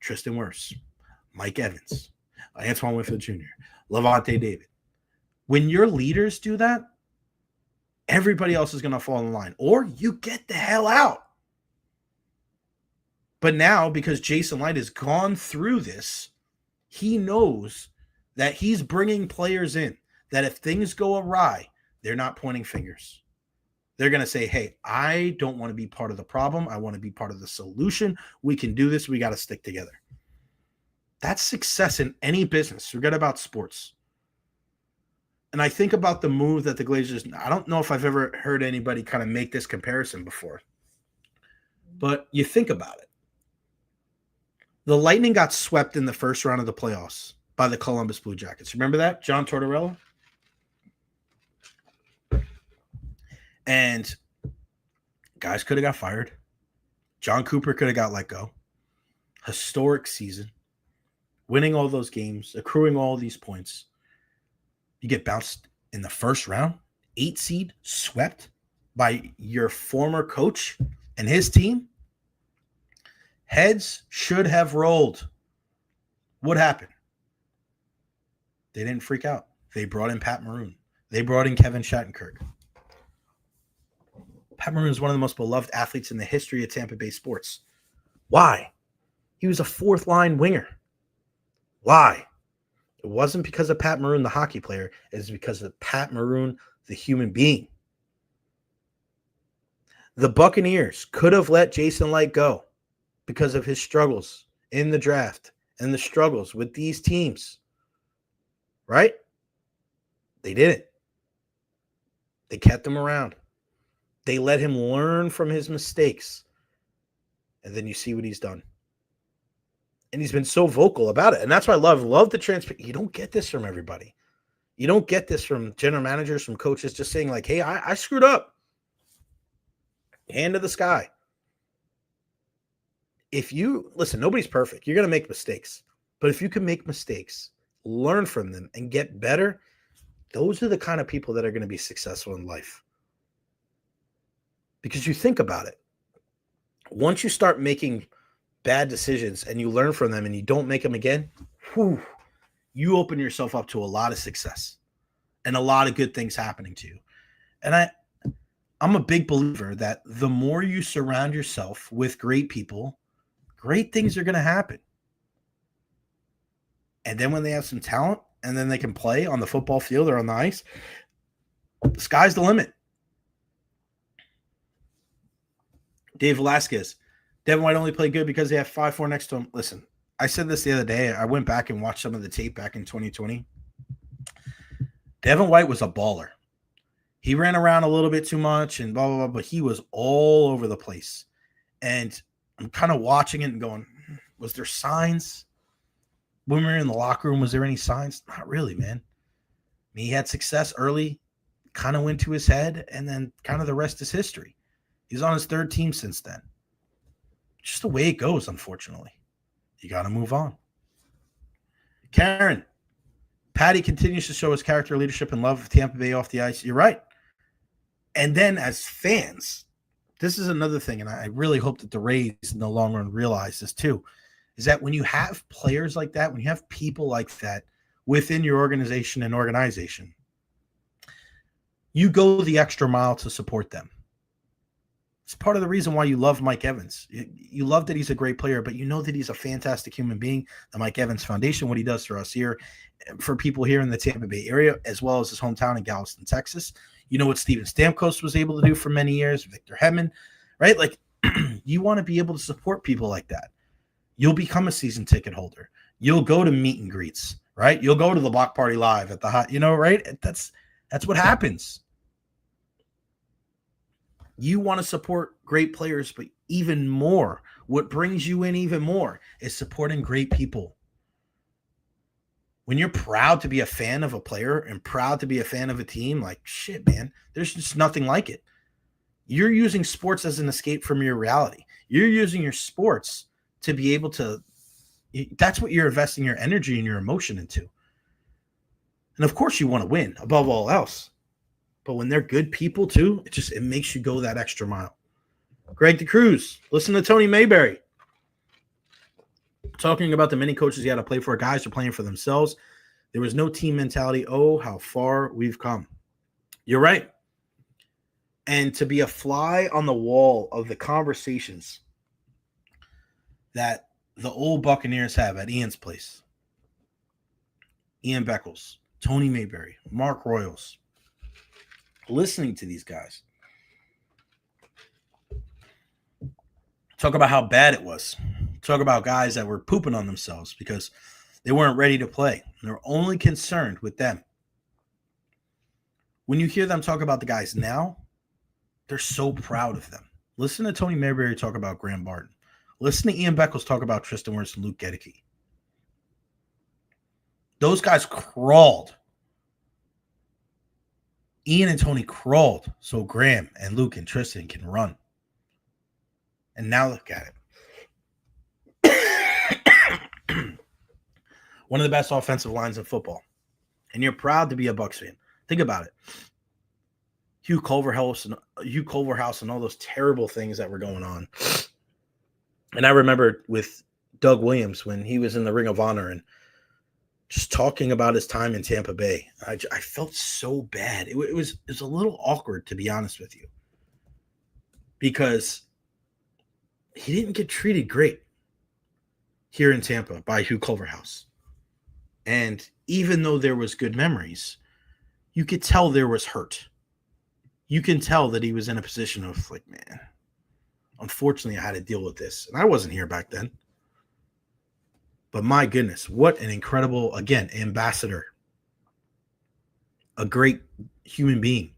Tristan Wirfs, Mike Evans, Antoine Winfield Jr., Levante David. When your leaders do that, Everybody else is going to fall in line, or you get the hell out. But now, because Jason Licht has gone through this, he knows that he's bringing players in, that if things go awry, they're not pointing fingers. They're going to say, hey, I don't want to be part of the problem. I want to be part of the solution. We can do this. We got to stick together. That's success in any business. Forget about sports. And I think about the move that the Glazers, I don't know if I've ever heard anybody kind of make this comparison before, but you think about it. The Lightning got swept in the first round of the playoffs by the Columbus Blue Jackets. Remember that? John Tortorella? And guys could have got fired. John Cooper could have got let go. Historic season. Winning all those games, accruing all these points. You get bounced in the first round, 8 seed, swept by your former coach and his team. Heads should have rolled. What happened? They didn't freak out. They brought in Pat Maroon. They brought in Kevin Shattenkirk. Pat Maroon is one of the most beloved athletes in the history of Tampa Bay sports. Why? He was a fourth-line winger. Why? It wasn't because of Pat Maroon, the hockey player. It was because of Pat Maroon, the human being. The Buccaneers could have let Jason Licht go because of his struggles in the draft and the struggles with these teams. Right? They didn't. They kept him around. They let him learn from his mistakes. And then you see what he's done. And he's been so vocal about it. And that's why I love the transparency. You don't get this from everybody. You don't get this from general managers, from coaches, just saying like, hey, I screwed up. Hand to the sky. If you, listen, nobody's perfect. You're going to make mistakes. But if you can make mistakes, learn from them, and get better, those are the kind of people that are going to be successful in life. Because you think about it. Once you start making bad decisions and you learn from them and you don't make them again, you open yourself up to a lot of success and a lot of good things happening to you. And I'm a big believer that the more you surround yourself with great people, great things are going to happen. And then when they have some talent and then they can play on the football field or on the ice, the sky's the limit. Dave Velasquez, Devin White only played good because they have 5-4 next to him. Listen, I said this the other day. I went back and watched some of the tape back in 2020. Devin White was a baller. He ran around a little bit too much and blah, blah, blah, but he was all over the place. And I'm kind of watching it and going, was there signs? When we were in the locker room, was there any signs? Not really, man. I mean, he had success early, kind of went to his head, and then kind of the rest is history. He's on his third team since then. Just the way it goes, unfortunately. You got to move on. Karen, Patty continues to show his character, leadership, and love of Tampa Bay off the ice. You're right. And then as fans, this is another thing, and I really hope that the Rays in the long run realize this too, is that when you have players like that, when you have people like that within your organization and organization, you go the extra mile to support them. It's part of the reason why you love Mike Evans. You love that he's a great player, but you know that he's a fantastic human being. The Mike Evans Foundation, what he does for us here, for people here in the Tampa Bay area, as well as his hometown in Galveston, Texas. You know what Steven Stamkos was able to do for many years, Victor Hedman, right? Like, you want to be able to support people like that. You'll become a season ticket holder. You'll go to meet and greets, right? You'll go to the block party live at the hot, right? That's what happens. You want to support great players, but even more, what brings you in even more is supporting great people. When you're proud to be a fan of a player and proud to be a fan of a team, like, shit, man, there's just nothing like it. You're using sports as an escape from your reality. You're using your sports to be able to, that's what you're investing your energy and your emotion into. And of course you want to win above all else. But when they're good people too, it makes you go that extra mile. Greg DeCruz, listen to Tony Mayberry talking about the many coaches he had to play for. Guys are playing for themselves. There was no team mentality. Oh, how far we've come. You're right. and to be a fly on the wall of the conversations that the old Buccaneers have at Ian's place. Ian Beckles, Tony Mayberry, Mark Royals. Listening to these guys talk about how bad it was. Talk about guys that were pooping on themselves because they weren't ready to play. They're only concerned with them. When you hear them talk about the guys now, they're so proud of them. Listen to Tony Mayberry talk about Graham Barton. Listen to Ian Beckles talk about Tristan Wirfs and Luke Gedeke. Those guys crawled. Ian and Tony crawled so Graham and Luke and Tristan can run. And now look at it. One of the best offensive lines in football. And you're proud to be a Bucs fan. Think about it. Hugh Culverhouse and all those terrible things that were going on. And I remember with Doug Williams when he was in the Ring of Honor and just talking about his time in Tampa Bay. I felt so bad. It was a little awkward, to be honest with you, because he didn't get treated great here in Tampa by Hugh Culverhouse. And even though there was good memories, you could tell there was hurt. You can tell that he was in a position of like, man, unfortunately I had to deal with this. And I wasn't here back then. But my goodness, what an incredible, again, ambassador. A great human being.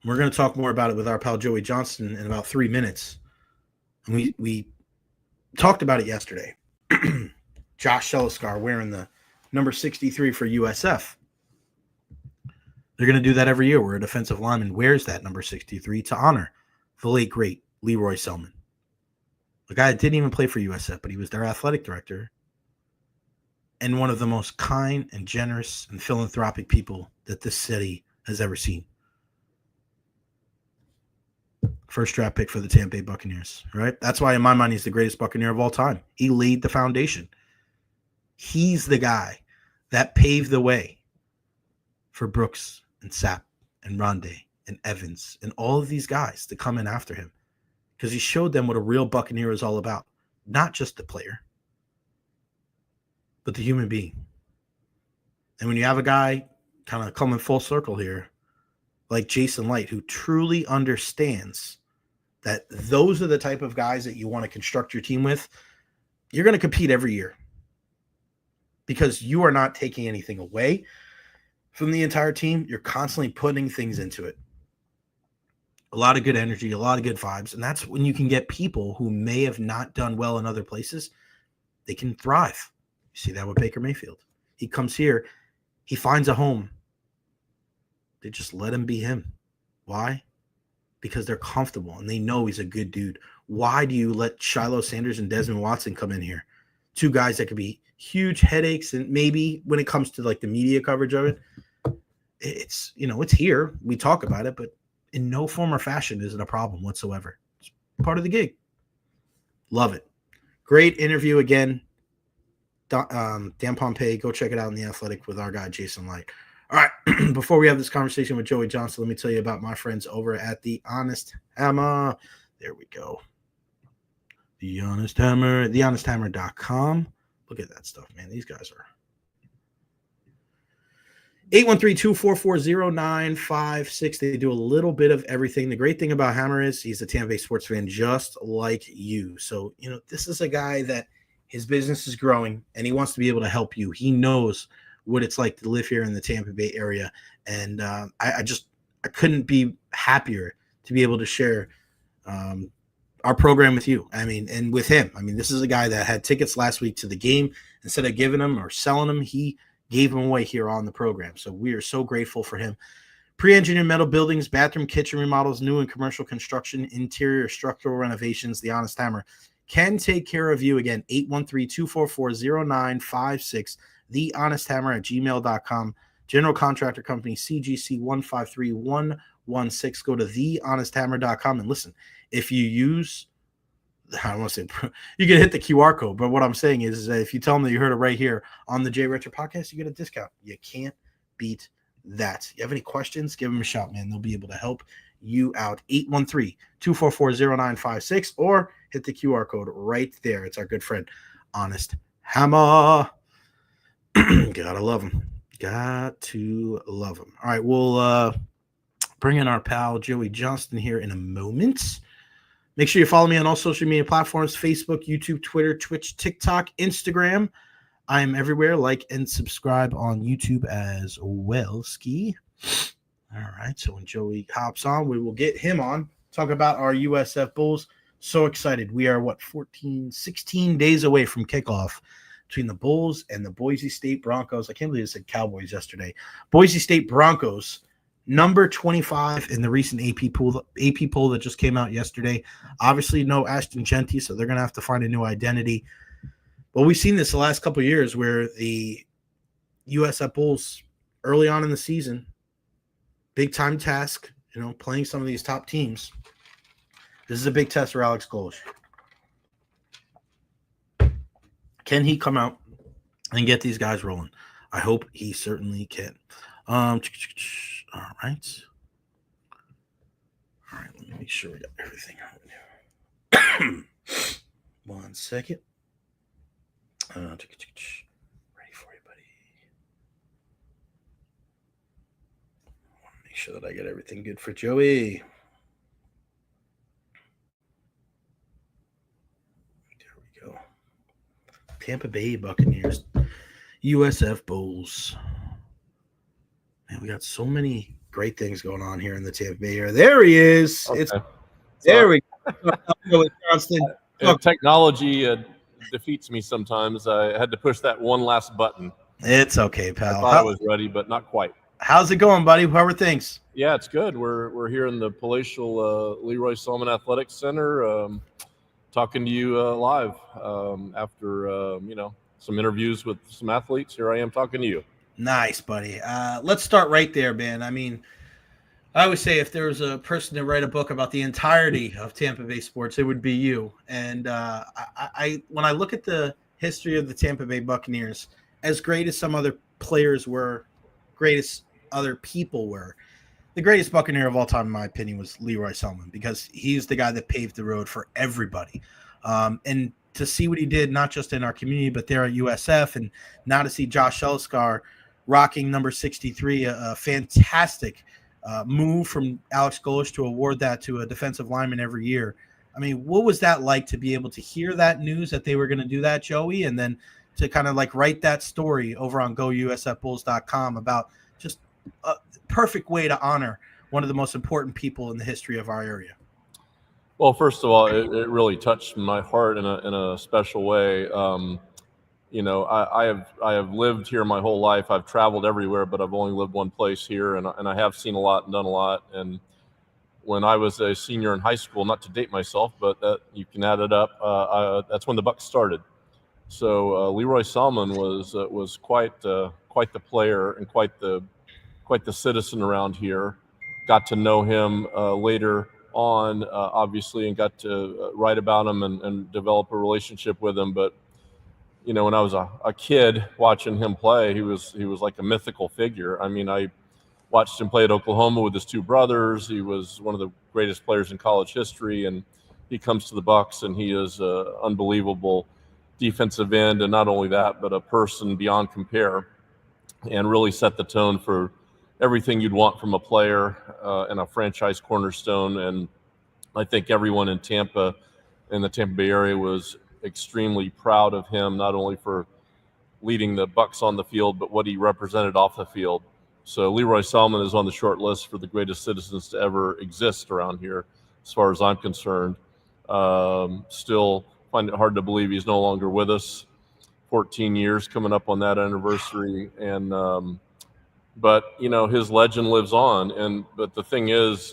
We're going to talk more about it with our pal Joey Johnston in about 3 minutes. And we talked about it yesterday. Josh Sheliscar wearing the number 63 for USF. They're going to do that every year where a defensive lineman wears that number 63 to honor the late, great Lee Roy Selmon. The guy that didn't even play for USF, but he was their athletic director and one of the most kind and generous and philanthropic people that this city has ever seen. First draft pick for the Tampa Bay Buccaneers, right? That's why in my mind he's the greatest Buccaneer of all time. He laid the foundation. He's the guy that paved the way for Brooks and Sapp and Rondé and Evans and all of these guys to come in after him. Because he showed them what a real Buccaneer is all about. Not just the player, but the human being. And when you have a guy kind of coming full circle here, like Jason Licht, who truly understands that those are the type of guys that you want to construct your team with, you're going to compete every year. Because you are not taking anything away from the entire team. You're constantly putting things into it. A lot of good energy, a lot of good vibes. And that's when you can get people who may have not done well in other places. They can thrive. You see that with Baker Mayfield. He comes here. He finds a home. They just let him be him. Why? Because they're comfortable and they know he's a good dude. Why do you let Shiloh Sanders and Desmond Watson come in here? Two guys that could be huge headaches. And maybe when it comes to like the media coverage of it, it's, it's here. We talk about it, but in no form or fashion is it a problem whatsoever. It's part of the gig. Love it. Great interview again. Dan Pompey, go check it out in The Athletic with our guy, Jason Licht. All right, before we have this conversation with Joey Johnston, let me tell you about my friends over at The Honest Hammer. There we go. The Honest Hammer, thehonesthammer.com. Look at that stuff, man. These guys are 813-244-0956. They do a little bit of everything. The great thing about Hammer is he's a Tampa Bay sports fan just like you. So, this is a guy that his business is growing and he wants to be able to help you. He knows what it's like to live here in the Tampa Bay area. And I couldn't be happier to be able to share our program with you. And with him. This is a guy that had tickets last week to the game. Instead of giving them or selling them, he gave them away here on the program. So we are so grateful for him. Pre-engineered metal buildings, bathroom, kitchen remodels, new and commercial construction, interior structural renovations. The Honest Hammer can take care of you. Again, 813-244-0956. thehonesthammer@gmail.com. General contractor company CGC 153116. Go to thehonesthammer.com and listen. If you use, I want to say, you can hit the QR code, but what I'm saying is if you tell them that you heard it right here on the Jay Recher podcast, you get a discount. You can't beat that. You have any questions, give them a shout, man. They'll be able to help you out. 813-244-0956 or hit the QR code right there. It's our good friend, Honest Hammer. Gotta love him. Got to love him. All right, we'll bring in our pal Joey Johnston here in a moment. Make sure you follow me on all social media platforms: Facebook, YouTube, Twitter, Twitch, TikTok, Instagram. I am everywhere. Like and subscribe on YouTube as well, Ski. All right, so when Joey hops on, we will get him on, talk about our USF Bulls. So excited. We are, 16 days away from kickoff between the Bulls and the Boise State Broncos. I can't believe I said Cowboys yesterday. Boise State Broncos, number 25 in the recent AP poll that just came out yesterday. Obviously, no Ashton Genty, so they're going to have to find a new identity. But we've seen this the last couple of years where the USF Bulls, early on in the season, big-time task, playing some of these top teams. This is a big test for Alex Golesh. Can he come out and get these guys rolling? I hope he certainly can. All right. All right, let me make sure we got everything out here. 1 second. Ready for you, buddy. I want to make sure that I get everything good for Joey. There we go. Tampa Bay Buccaneers, USF Bulls. Man, we got so many great things going on here in the Tampa Bay area. There he is. Okay. There we go. Johnston. Technology defeats me sometimes. I had to push that one last button. It's okay, pal. I thought I was ready, but not quite. How's it going, buddy? How are things? Yeah, it's good. We're here in the palatial Lee Roy Selmon Athletic Center, talking to you live after some interviews with some athletes. Here I am talking to you. Nice, buddy. Let's start right there, man. I mean, I always say if there was a person to write a book about the entirety of Tampa Bay sports, it would be you. And I when I look at the history of the Tampa Bay Buccaneers, as great as some other players were, great as other people were, the greatest Buccaneer of all time, in my opinion, was Lee Roy Selmon, because he's the guy that paved the road for everybody. And to see what he did, not just in our community, but there at USF, and now to see Josh Elskar rocking number 63, a fantastic move from Alex Golesh to award that to a defensive lineman every year. I mean, what was that like to be able to hear that news that they were going to do that, Joey, and then to kind of like write that story over on gousfbulls.com about just a perfect way to honor one of the most important people in the history of our area? Well, first of all, it really touched my heart in a special way. I have lived here my whole life. I've traveled everywhere, but I've only lived one place here, and I have seen a lot and done a lot. And when I was a senior in high school, not to date myself, but you can add it up, that's when the Bucs started. So Lee Roy Selmon was quite the player and quite the citizen around here. Got to know him later on, obviously, and got to write about him and develop a relationship with him. But when I was a kid watching him play, he was like a mythical figure. I mean, I watched him play at Oklahoma with his two brothers. He was one of the greatest players in college history, and he comes to the Bucs, and he is an unbelievable defensive end, and not only that, but a person beyond compare, and really set the tone for everything you'd want from a player and a franchise cornerstone. And I think everyone in Tampa, in the Tampa Bay area, was extremely proud of him, not only for leading the Bucs on the field, but what he represented off the field. So Lee Roy Selmon is on the short list for the greatest citizens to ever exist around here, as far as I'm concerned. Still find it hard to believe he's no longer with us. 14 years coming up on that anniversary, and but his legend lives on. But the thing is,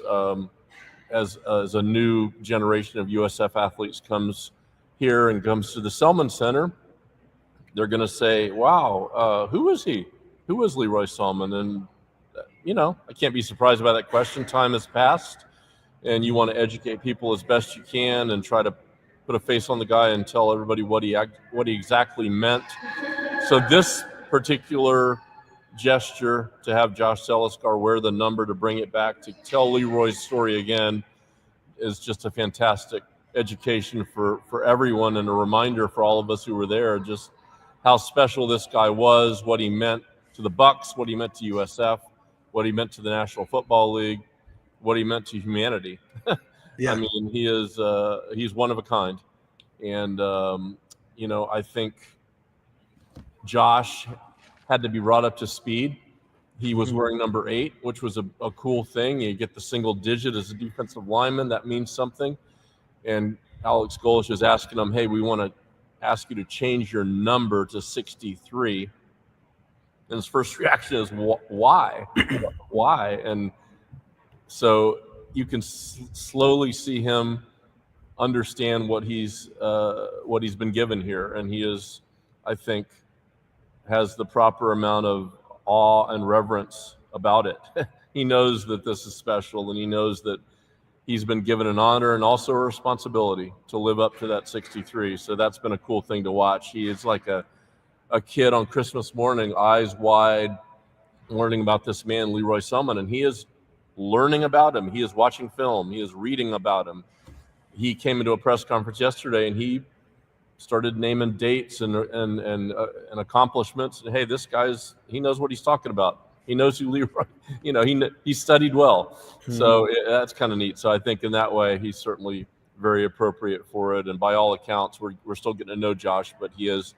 as a new generation of USF athletes comes here and comes to the Selmon Center, they're going to say, wow, who is he? Who is Lee Roy Selmon? And, I can't be surprised by that question. Time has passed, and you want to educate people as best you can and try to put a face on the guy and tell everybody what he exactly meant. So this particular gesture to have Josh Seliskar wear the number to bring it back, to tell Lee Roy's story again, is just a fantastic education for everyone, and a reminder for all of us who were there just how special this guy was, what he meant to the Bucks, what he meant to USF, what he meant to the National Football League, what he meant to humanity. Yeah. I mean, he's one of a kind. And, I think Josh had to be brought up to speed. He was wearing number 8, which was a cool thing. You get the single digit as a defensive lineman. That means something. And Alex Golish is asking him, hey, we want to ask you to change your number to 63. And his first reaction is, why? Why? And so you can slowly see him understand what he's been given here. And he is, I think, has the proper amount of awe and reverence about it. He knows that this is special, and he knows that he's been given an honor and also a responsibility to live up to that 63. So that's been a cool thing to watch. He is like a kid on Christmas morning, eyes wide, learning about this man, Lee Roy Selmon, and he is learning about him. He is watching film. He is reading about him. He came into a press conference yesterday, and he started naming dates and accomplishments. And hey, this he knows what he's talking about. He knows who Lee Roy, he studied well. Mm-hmm. So that's kind of neat. So I think in that way, he's certainly very appropriate for it. And by all accounts, we're still getting to know Josh, but he is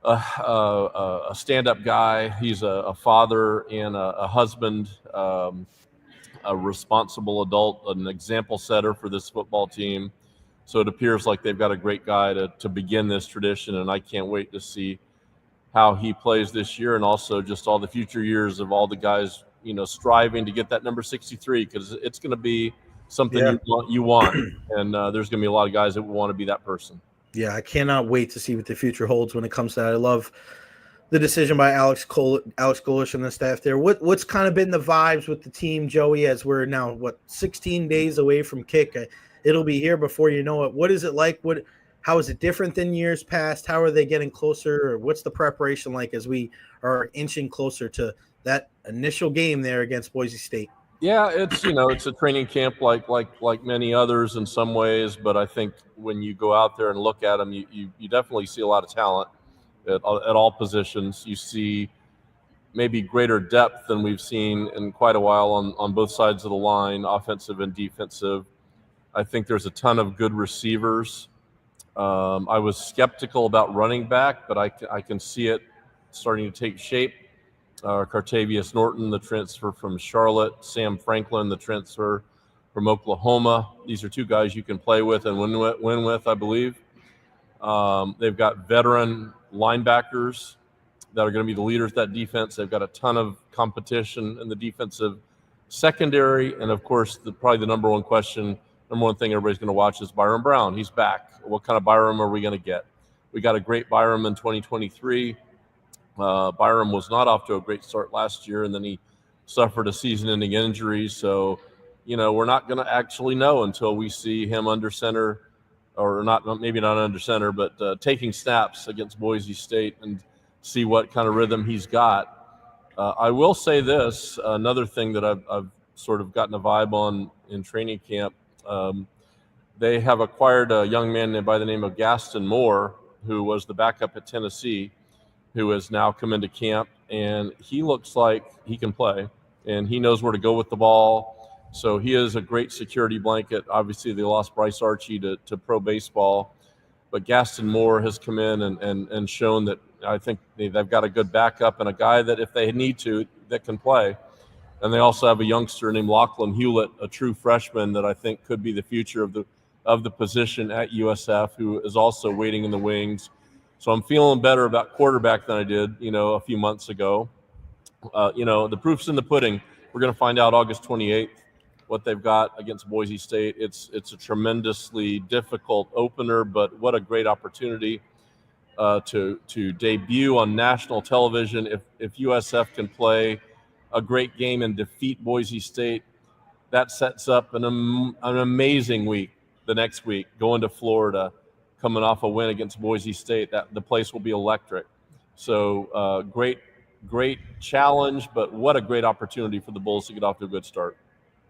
a stand-up guy. He's a father and a husband, a responsible adult, an example setter for this football team. So it appears like they've got a great guy to begin this tradition, and I can't wait to see how he plays this year, and also just all the future years of all the guys, striving to get that number 63, because it's going to be something you want, and there's going to be a lot of guys that want to be that person. Yeah, I cannot wait to see what the future holds when it comes to that. I love the decision by Alex Golish and the staff there. What's kind of been the vibes with the team, Joey, as we're now 16 days away from kick? It'll be here before you know it. What is it like? How is it different than years past? How are they getting closer? Or what's the preparation like as we are inching closer to that initial game there against Boise State? Yeah, it's a training camp like many others in some ways, but I think when you go out there and look at them, you definitely see a lot of talent at all positions. You see maybe greater depth than we've seen in quite a while on both sides of the line, offensive and defensive. I think there's a ton of good receivers. I was skeptical about running back, but I can see it starting to take shape. Cartavius Norton, the transfer from Charlotte, Sam Franklin, the transfer from Oklahoma. These are two guys you can play with and win with, I believe. They've got veteran linebackers that are going to be the leaders of that defense. They've got a ton of competition in the defensive secondary, and of course, probably the number one thing everybody's going to watch is Byron Brown. He's back. What kind of Byron are we going to get? We got a great Byron in 2023. Byron was not off to a great start last year, and then he suffered a season-ending injury. So, we're not going to actually know until we see him under center, or maybe not under center, but taking snaps against Boise State and see what kind of rhythm he's got. I will say this, another thing that I've sort of gotten a vibe on in training camp. They have acquired a young man by the name of Gaston Moore, who was the backup at Tennessee, who has now come into camp, and he looks like he can play, and he knows where to go with the ball. So he is a great security blanket. Obviously, they lost Bryce Archie to pro baseball, but Gaston Moore has come in and shown that I think they've got a good backup and a guy that if they need to, that can play. And they also have a youngster named Lachlan Hewlett, a true freshman that I think could be the future of the position at USF, who is also waiting in the wings. So I'm feeling better about quarterback than I did, a few months ago. The proof's in the pudding. We're going to find out August 28th what they've got against Boise State. It's a tremendously difficult opener, but what a great opportunity to debut on national television. If USF can play a great game and defeat Boise State, that sets up an amazing week the next week, going to Florida, coming off a win against Boise State. That the place will be electric. So great great challenge, but what a great opportunity for the Bulls to get off to a good start.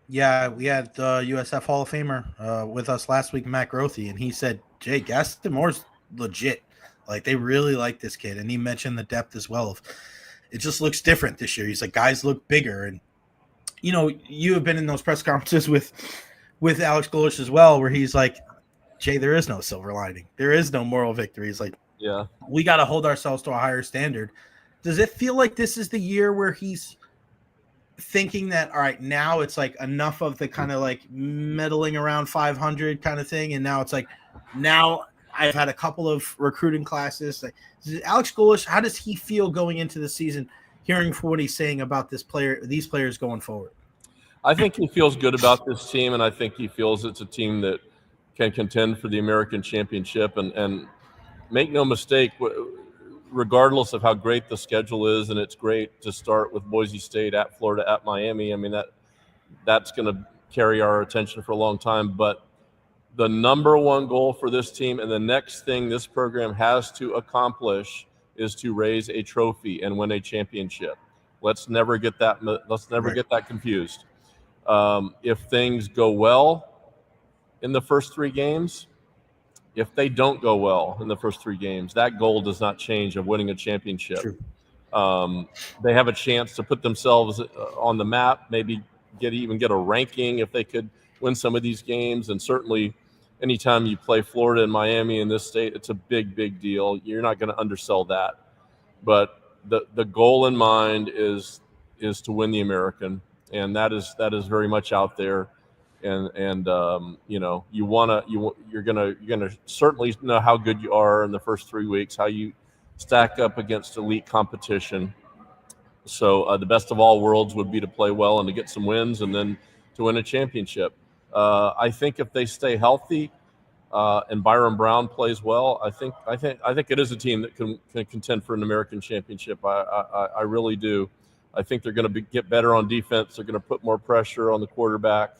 Yeah, we had the USF Hall of Famer with us last week, Matt Grothy, and he said, Jay, Gaston Moore's legit. Like, they really like this kid. And he mentioned the depth as well. It just looks different this year. He's like, guys look bigger. And, you have been in those press conferences with Alex Golish as well, where he's like, Jay, there is no silver lining. There is no moral victory. He's like, yeah, we got to hold ourselves to a higher standard. Does it feel like this is the year where he's thinking that, all right, now it's like enough of the kind of like meddling around 500 kind of thing, and now it's like, now I've had a couple of recruiting classes. Like, Alex Golish, how does he feel going into the season, hearing what he's saying about these players going forward? I think he feels good about this team, and I think he feels it's a team that can contend for the American championship. And make no mistake, regardless of how great the schedule is, and it's great to start with Boise State, at Florida, at Miami. I mean, that's going to carry our attention for a long time. But the number one goal for this team, and the next thing this program has to accomplish, is to raise a trophy and win a championship. Let's never get that. Get that confused. If things go well in the first 3 games, if they don't go well in the first 3 games, that goal does not change of winning a championship. They have a chance to put themselves on the map, maybe get a ranking if they could win some of these games. And certainly anytime you play Florida and Miami in this state, it's a big, big deal. You're not going to undersell that. But the goal in mind is to win the American, and that is very much out there. And you're gonna certainly know how good you are in the first 3 weeks, how you stack up against elite competition. So the best of all worlds would be to play well and to get some wins, and then to win a championship. I think if they stay healthy and Byron Brown plays well, I think it is a team that can contend for an American championship. I really do. I think they're going to get better on defense. They're going to put more pressure on the quarterback.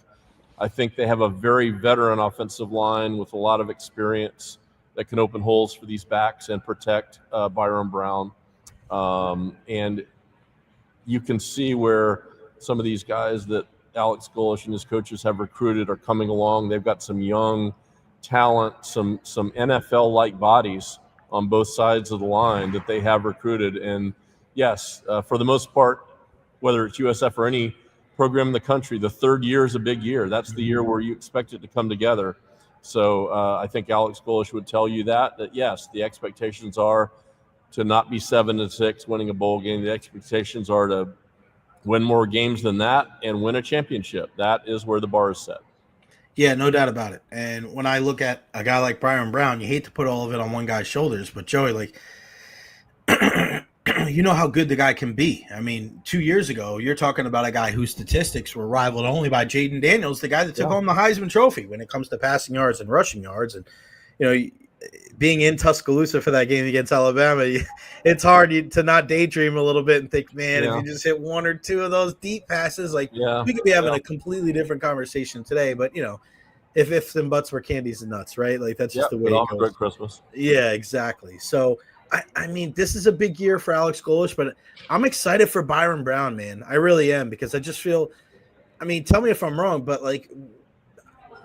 I think they have a very veteran offensive line with a lot of experience that can open holes for these backs and protect Byron Brown. And you can see where some of these guys that Alex Golish and his coaches have recruited are coming along. They've got some young talent, some NFL-like bodies on both sides of the line that they have recruited. And yes, for the most part, whether it's USF or any program in the country, the 3rd year is a big year. That's the year where you expect it to come together. So I think Alex Golish would tell you that yes, the expectations are to not be 7-6 winning a bowl game. The expectations are to win more games than that and win a championship. That is where the bar is set. Yeah, no doubt about it. And when I look at a guy like Byron Brown, you hate to put all of it on one guy's shoulders, but Joey, like, you know how good the guy can be. I mean, 2 years ago, you're talking about a guy whose statistics were rivaled only by Jaden Daniels, the guy that took home the Heisman Trophy when it comes to passing yards and rushing yards. And, being in Tuscaloosa for that game against Alabama, it's hard to not daydream a little bit and think, man, if you just hit 1 or 2 of those deep passes, like we could be having a completely different conversation today. But, if ifs and buts were candies and nuts, right? Like, that's just the way it goes. Great Christmas. Yeah, exactly. So, I mean, this is a big year for Alex Golish, but I'm excited for Byron Brown, man. I really am, because I just feel – I mean, tell me if I'm wrong, but, like,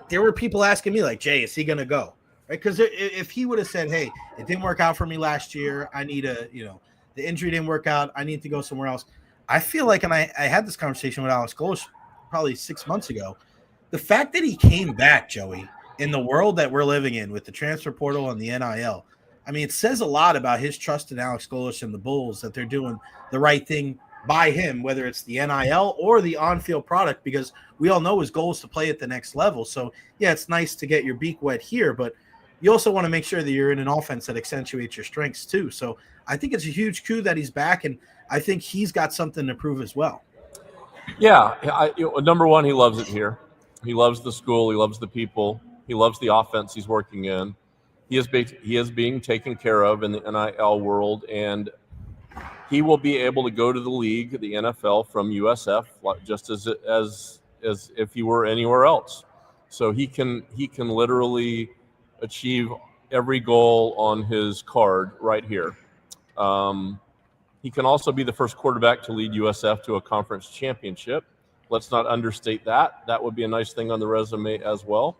there were people asking me, like, Jay, is he going to go? Right? Because if he would have said, hey, it didn't work out for me last year, I need the injury didn't work out, I need to go somewhere else. I feel like, and I had this conversation with Alex Golish probably 6 months ago, the fact that he came back, Joey, in the world that we're living in with the transfer portal and the NIL, I mean, it says a lot about his trust in Alex Golish and the Bulls that they're doing the right thing by him, whether it's the NIL or the on-field product, because we all know his goal is to play at the next level. So, yeah, it's nice to get your beak wet here, but you also want to make sure that you're in an offense that accentuates your strengths too. So I think it's a huge coup that he's back, and I think he's got something to prove as well. Yeah, number one, he loves it here. He loves the school. He loves the people. He loves the offense he's working in. He is being taken care of in the NIL world, and he will be able to go to the league, the NFL, from USF just as if he were anywhere else. So he can literally achieve every goal on his card right here. He can also be the first quarterback to lead USF to a conference championship. Let's not understate that. That would be a nice thing on the resume as well.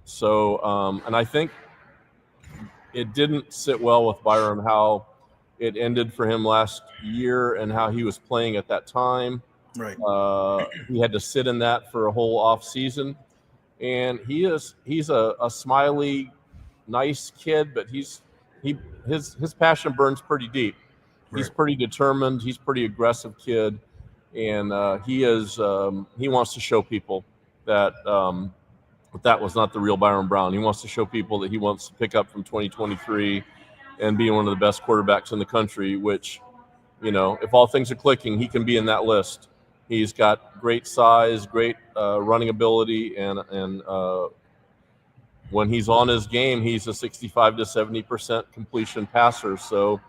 So, and I think it didn't sit well with Byram how it ended for him last year and how he was playing at that time. Right. He had to sit in that for a whole off season, and he's a smiley, nice kid, but his passion burns pretty deep. He's pretty determined. He's a pretty aggressive kid, and he wants to show people that that was not the real Byram Brown. He wants to show people that he wants to pick up from 2023 and be one of the best quarterbacks in the country, which, if all things are clicking, he can be in that list. He's got great size, great running ability, and when he's on his game, he's a 65 to 70% completion passer. So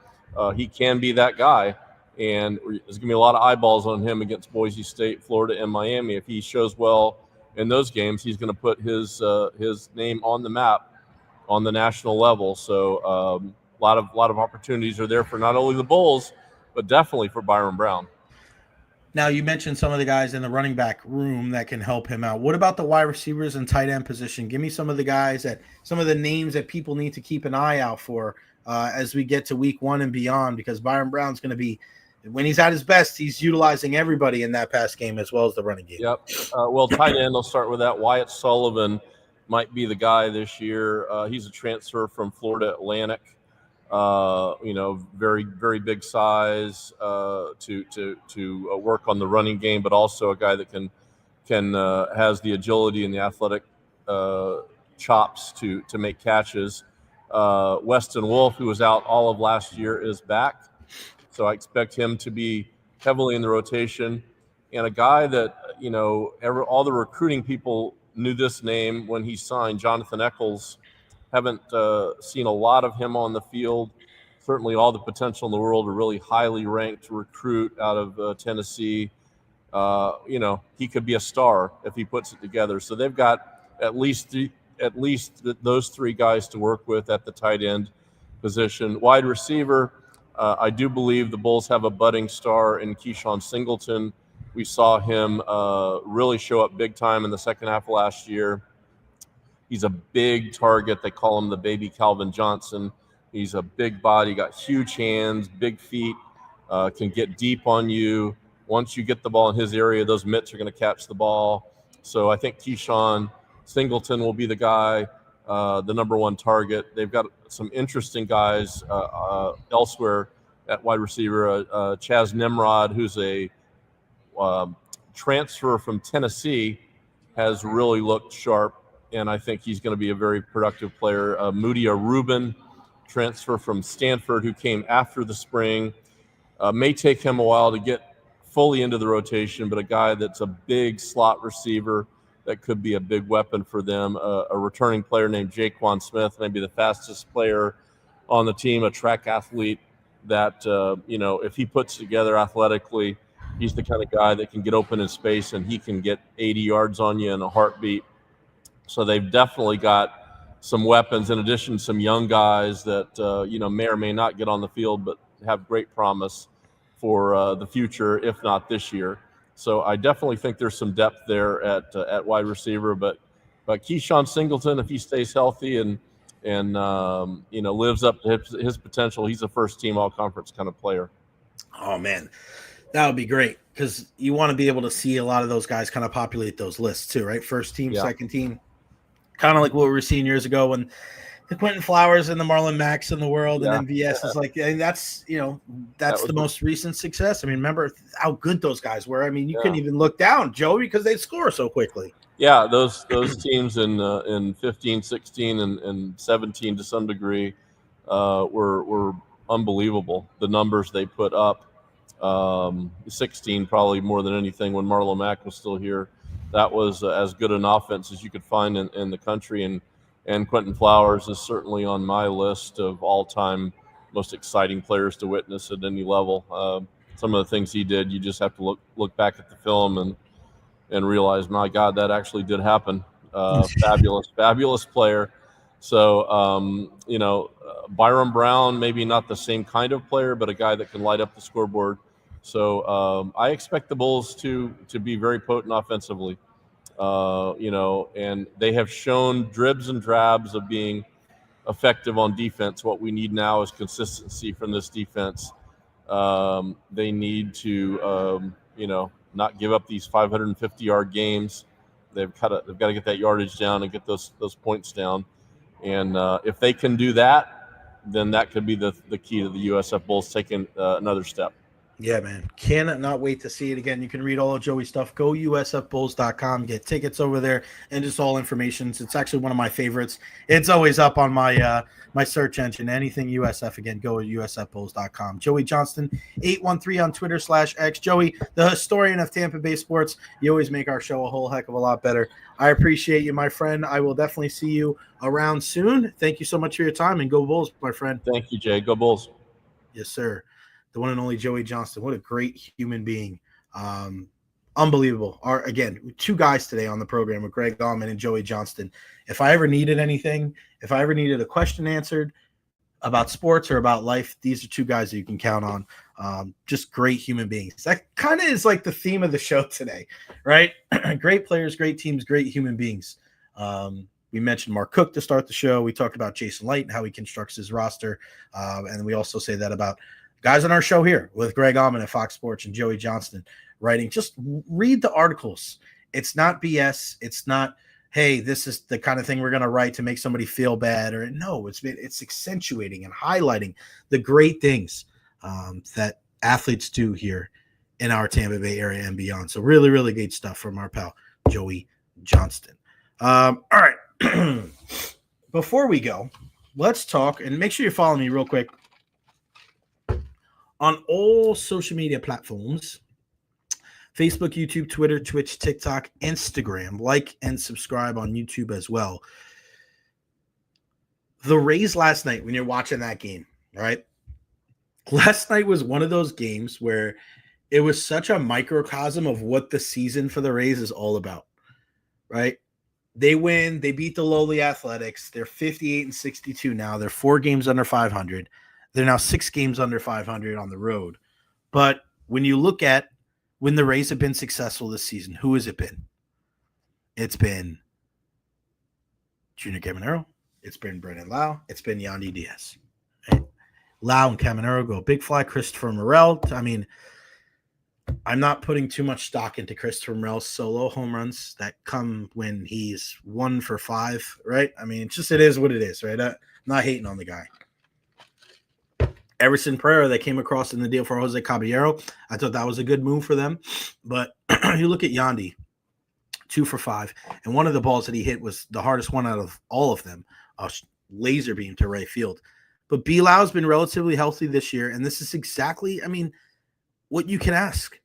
he can be that guy, and there's going to be a lot of eyeballs on him against Boise State, Florida, and Miami. If he shows well in those games, he's going to put his name on the map on the national level. So a lot of opportunities are there for not only the Bulls, but definitely for Byram Brown. Now, you mentioned some of the guys in the running back room that can help him out. What about the wide receivers and tight end position? Give me some of the names that people need to keep an eye out for as we get to week 1 and beyond, because Byram Brown's going to be, when he's at his best, he's utilizing everybody in that pass game as well as the running game. Yep. Well, tight end, I'll start with that. Wyatt Sullivan might be the guy this year. He's a transfer from Florida Atlantic. Very, very big size to work on the running game, but also a guy that can has the agility and the athletic chops to make catches. Weston Wolf, who was out all of last year, is back. So I expect him to be heavily in the rotation. And a guy that, all the recruiting people knew this name when he signed, Jonathan Eccles. Haven't seen a lot of him on the field. Certainly all the potential in the world, a really highly ranked recruit out of Tennessee. He could be a star if he puts it together. So they've got at least those 3 guys to work with at the tight end position. Wide receiver, I do believe the Bulls have a budding star in Keyshawn Singleton. We saw him really show up big time in the second half of last year. He's a big target. They call him the baby Calvin Johnson. He's a big body, got huge hands, big feet, can get deep on you. Once you get the ball in his area, those mitts are going to catch the ball. So I think Keyshawn Singleton will be the guy, the number 1 target. They've got some interesting guys elsewhere at wide receiver. Chaz Nimrod, who's a transfer from Tennessee, has really looked sharp, and I think he's going to be a very productive player. Mudia Rubin, transfer from Stanford, who came after the spring. May take him a while to get fully into the rotation, but a guy that's a big slot receiver that could be a big weapon for them. A returning player named Jaquan Smith, maybe the fastest player on the team, a track athlete that, if he puts together athletically, he's the kind of guy that can get open in space and he can get 80 yards on you in a heartbeat. So they've definitely got some weapons, in addition to some young guys that, may or may not get on the field, but have great promise for the future, if not this year. So I definitely think there's some depth there at wide receiver, but Keyshawn Singleton, if he stays healthy and lives up to his potential, he's a first team all conference kind of player. Oh man, that would be great, because you want to be able to see a lot of those guys kind of populate those lists too, right? First team, second team, kind of like what we were seeing years ago when the Quentin Flowers and the Marlon Macks in the world, and MVS is like, that's the most recent success. I mean, remember how good those guys were. I mean, you couldn't even look down, Joey, because they'd score so quickly. Yeah, those teams in 15, 16, and 17 to some degree were unbelievable. The numbers they put up, 16 probably more than anything when Marlon Mack was still here. That was as good an offense as you could find in the country, and Quentin Flowers is certainly on my list of all-time most exciting players to witness at any level. Some of the things he did, you just have to look back at the film and realize, my God, that actually did happen. Fabulous player. So, Byron Brown, maybe not the same kind of player, but a guy that can light up the scoreboard. So I expect the Bulls to be very potent offensively, and they have shown dribs and drabs of being effective on defense. What we need now is consistency from this defense. They need to, not give up these 550-yard games. They've got to get that yardage down and get those points down. And if they can do that, then that could be the key to the USF Bulls taking another step. Yeah, man. Cannot wait to see it again. You can read all of Joey's stuff. Go usfbulls.com. Get tickets over there and just all information. It's actually one of my favorites. It's always up on my my search engine. Anything USF, again, go to usfbulls.com. Joey Johnston, 813 on Twitter /X. Joey, the historian of Tampa Bay sports. You always make our show a whole heck of a lot better. I appreciate you, my friend. I will definitely see you around soon. Thank you so much for your time, and go Bulls, my friend. Thank you, Jay. Go Bulls. Yes, sir. The one and only Joey Johnston. What a great human being. Unbelievable. Again, two guys today on the program with Greg Auman and Joey Johnston. If I ever needed anything, if I ever needed a question answered about sports or about life, these are two guys that you can count on. Just great human beings. That kind of is like the theme of the show today, right? Great players, great teams, great human beings. We mentioned Mark Cook to start the show. We talked about Jason Licht and how he constructs his roster. And we also say that about guys on our show here with Greg Auman of FOX Sports and Joey Johnston writing. Just read the articles. It's not BS. It's not, hey, this is the kind of thing we're going to write to make somebody feel bad. Or no, it's accentuating and highlighting the great things that athletes do here in our Tampa Bay area and beyond. So really, really great stuff from our pal, Joey Johnston. All right. Before we go, let's talk, and make sure you follow me real quick on all social media platforms, Facebook, YouTube, Twitter, Twitch, TikTok, Instagram. Like and subscribe on YouTube as well. The Rays last night, when you're watching that game, all right? Last night was one of those games where it was such a microcosm of what the season for the Rays is all about, right? They win. They beat the lowly Athletics. They're 58-62 now. They're 4 games under 500. They're now 6 games under 500 on the road. But when you look at when the Rays have been successful this season, who has it been? It's been Junior Caminero. It's been Brennan Lau. It's been Yandy Diaz. Right? Lau and Caminero go big fly. Christopher Morel. I mean, I'm not putting too much stock into Christopher Morel's solo home runs that come when he's 1 for 5, right? I mean, it is what it is, right? I'm not hating on the guy. Everson Pereira, that came across in the deal for Jose Caballero. I thought that was a good move for them. But you look at Yandy, 2 for 5. And one of the balls that he hit was the hardest one out of all of them, a laser beam to right field. But B-Lau's been relatively healthy this year. And this is exactly, what you can ask.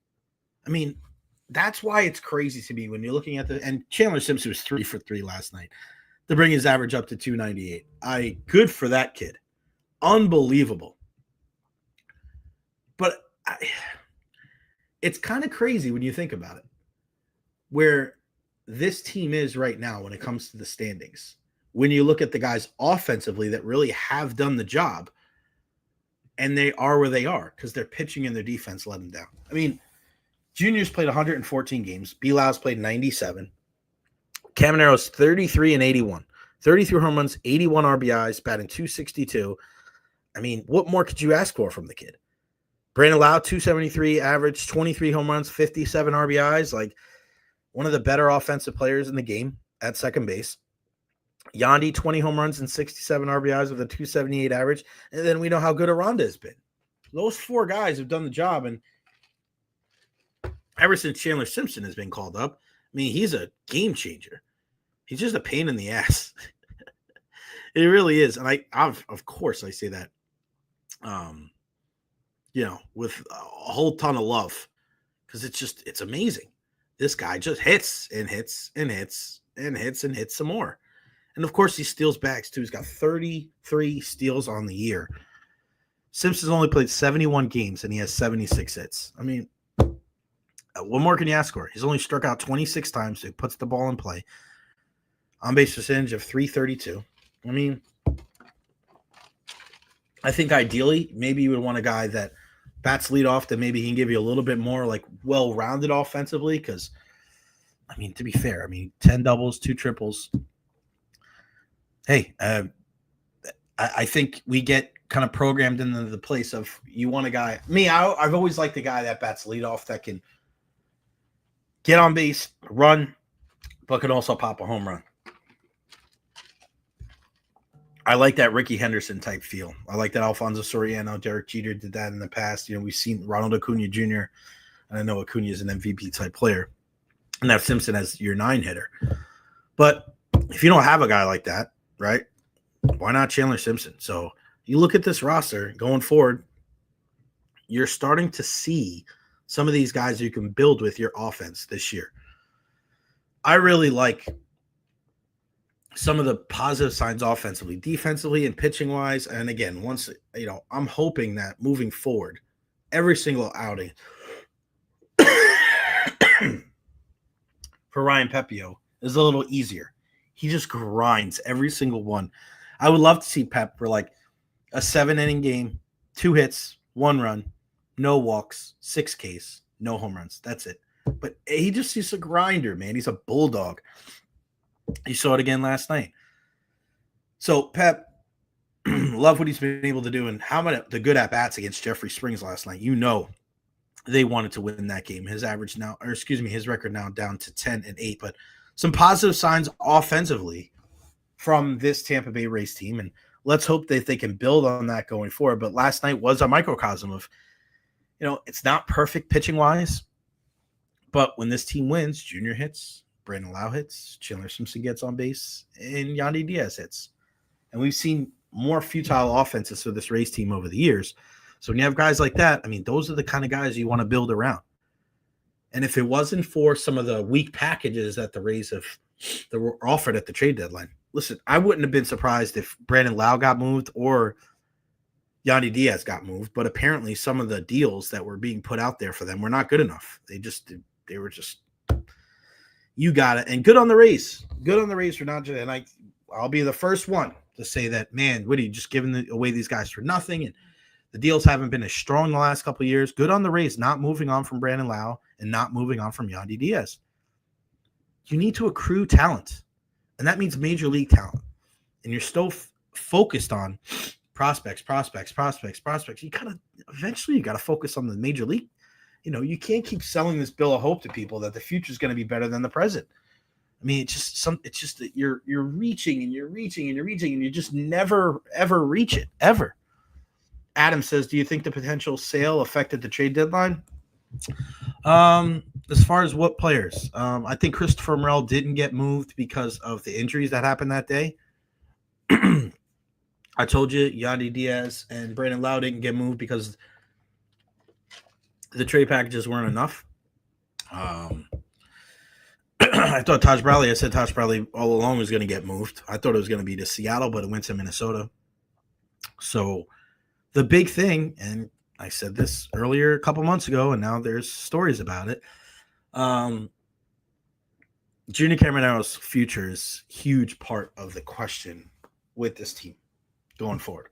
That's why it's crazy to me when you're looking at and Chandler Simpson was 3 for 3 last night to bring his average up to 298. Good for that kid. Unbelievable. But it's kind of crazy when you think about it, where this team is right now when it comes to the standings. When you look at the guys offensively that really have done the job, and they are where they are because their pitching and their defense let them down. Junior's played 114 games. B-Lau's played 97. Caminero's 33-81. 33 home runs, 81 RBIs, batting .262. What more could you ask for from the kid? Brandon Lau, 273 average, 23 home runs, 57 RBIs. Like one of the better offensive players in the game at second base. Yandy, 20 home runs and 67 RBIs with a 278 average. And then we know how good Aranda has been. Those 4 guys have done the job. And ever since Chandler Simpson has been called up, he's a game changer. He's just a pain in the ass. It really is. And of course I say that, with a whole ton of love, because it's amazing. This guy just hits and hits and hits and hits and hits some more. And of course he steals bags too. He's got 33 steals on the year. Simpson's only played 71 games and he has 76 hits. What more can you ask for? He's only struck out 26 times, so he puts the ball in play. On-base percentage of .332. I think ideally, maybe you would want a guy that bats lead off, that maybe he can give you a little bit more like well-rounded offensively. Because, I mean, to be fair, 10 doubles, 2 triples. Hey, I think we get kind of programmed into the place of you want a guy. I've always liked the guy that bats leadoff that can get on base, run, but can also pop a home run. I like that Ricky Henderson type feel. I like that Alfonso Soriano, Derek Jeter did that in the past. We've seen Ronald Acuna Jr., and I know Acuna is an MVP type player, and have Simpson as your 9 hitter. But if you don't have a guy like that, right, why not Chandler Simpson? So you look at this roster going forward, you're starting to see some of these guys you can build with your offense this year. I really like some of the positive signs offensively, defensively, and pitching wise. And again, once, I'm hoping that moving forward, every single outing for Ryan Pepio is a little easier. He just grinds every single one. I would love to see Pep for like a 7-inning game, 2 hits, 1 run, no walks, 6 Ks, no home runs. That's it. But he's a grinder, man. He's a bulldog. You saw it again last night. So Pep, love what he's been able to do, and how about the good at-bats against Jeffrey Springs last night. They wanted to win that game. His record now down to 10-8. But some positive signs offensively from this Tampa Bay Rays team, and let's hope that they can build on that going forward. But last night was a microcosm of, it's not perfect pitching-wise, but when this team wins, Junior hits, Brandon Lau hits, Chandler Simpson gets on base, and Yandy Diaz hits. And we've seen more futile offenses for this Rays team over the years. So when you have guys like that, those are the kind of guys you want to build around. And if it wasn't for some of the weak packages that the Rays that were offered at the trade deadline, listen, I wouldn't have been surprised if Brandon Lau got moved or Yandy Diaz got moved. But apparently some of the deals that were being put out there for them were not good enough. They were just, you got it. And good on the Rays. Good on the Rays for not doing it. And I'll be the first one to say that, man, what are you just giving away these guys for nothing? And the deals haven't been as strong the last couple of years. Good on the Rays not moving on from Brandon Lau and not moving on from Yandy Diaz. You need to accrue talent, and that means major league talent. And you're still focused on prospects. You got to focus on the major league. You can't keep selling this bill of hope to people that the future is going to be better than the present. It's just that you're reaching and you're reaching and you're reaching and you just never ever reach it ever. Adam says, do you think the potential sale affected the trade deadline? As far as what players, I think Christopher Morel didn't get moved because of the injuries that happened that day. I told you Yandy Diaz and Brandon Lau didn't get moved because the trade packages weren't enough. I thought Taj Bradley all along was going to get moved. I thought it was going to be to Seattle, but it went to Minnesota. So the big thing, and I said this earlier a couple months ago, and now there's stories about it. Junior Camaro's future is a huge part of the question with this team going forward.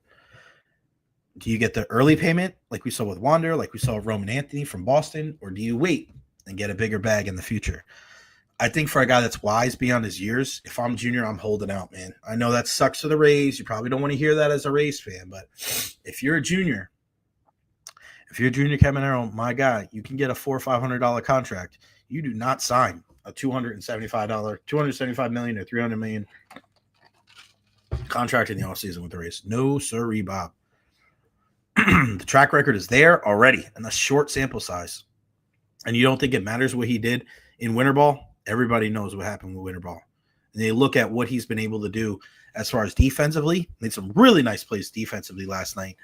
Do you get the early payment like we saw with Wander, like we saw with Roman Anthony from Boston, or do you wait and get a bigger bag in the future? I think for a guy that's wise beyond his years, if I'm Junior, I'm holding out, man. I know that sucks for the Rays. You probably don't want to hear that as a Rays fan, but if you're a Junior Caminero, my guy, you can get a $400 or $500 contract. You do not sign a $275 million or $300 million contract in the offseason with the Rays. No, sirree, Bob. The track record is there already in a short sample size. And you don't think it matters what he did in winter ball? Everybody knows what happened with winter ball. And they look at what he's been able to do as far as defensively. Made some really nice plays defensively last night.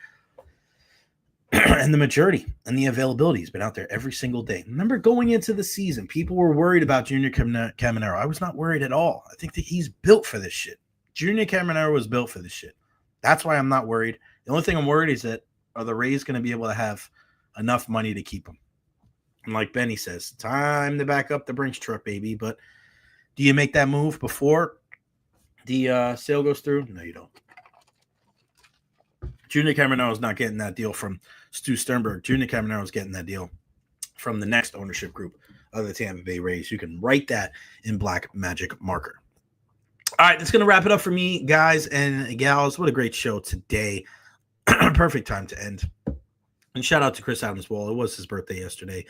And the maturity and the availability has been out there every single day. Remember, going into the season, people were worried about Junior Caminero. I was not worried at all. I think that he's built for this shit. Junior Caminero was built for this shit. That's why I'm not worried. The only thing I'm worried is that are the Rays going to be able to have enough money to keep him? And like Benny says, time to back up the Brinks truck, baby. But do you make that move before the sale goes through? No, you don't. Junior Cameron is not getting that deal from Stu Sternberg. Junior Cameron is getting that deal from the next ownership group of the Tampa Bay Rays. You can write that in black magic marker. All right, that's going to wrap it up for me, guys and gals. What a great show today. Perfect time to end. And shout out to Chris Adams-Wall. It was his birthday yesterday.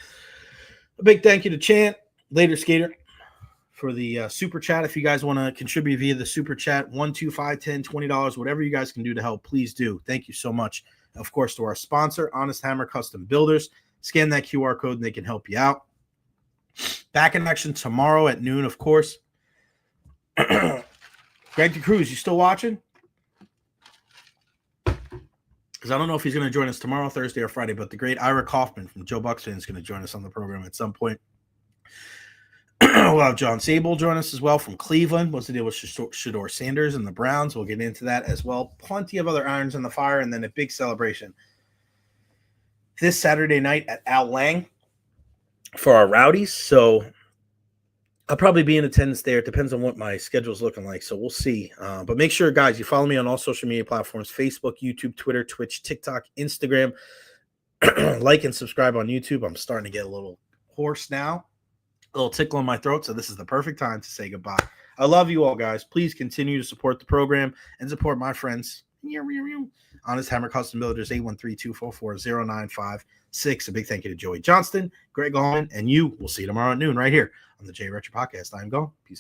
A big thank you to Chant, Later Skater, for the super chat. If you guys want to contribute via the super chat, $1, $2, $5, $10, $20, whatever you guys can do to help, please do. Thank you so much. Of course, to our sponsor, Honest Hammer Custom Builders. Scan that QR code and they can help you out. Back in action tomorrow at noon, of course. Greg DeCruz, you still watching? Because I don't know if he's going to join us tomorrow, Thursday, or Friday, but the great Ira Kaufman from Joe Bucks Fan is going to join us on the program at some point. We'll have John Sable join us as well from Cleveland. What's the deal with Shador Sanders and the Browns? We'll get into that as well. Plenty of other irons in the fire, and then a big celebration this Saturday night at Al Lang for our Rowdies. So I'll probably be in attendance there. It depends on what my schedule's looking like, so we'll see. But make sure, guys, you follow me on all social media platforms, Facebook, YouTube, Twitter, Twitch, TikTok, Instagram. Like and subscribe on YouTube. I'm starting to get a little hoarse now, a little tickle in my throat, so this is the perfect time to say goodbye. I love you all, guys. Please continue to support the program and support my friends. Honest Hammer Custom Builders, 813-244-0956. A big thank you to Joey Johnston, Greg Auman, and you. We'll see you tomorrow at noon right here on the Jay Recher Podcast. I'm gone. Peace out.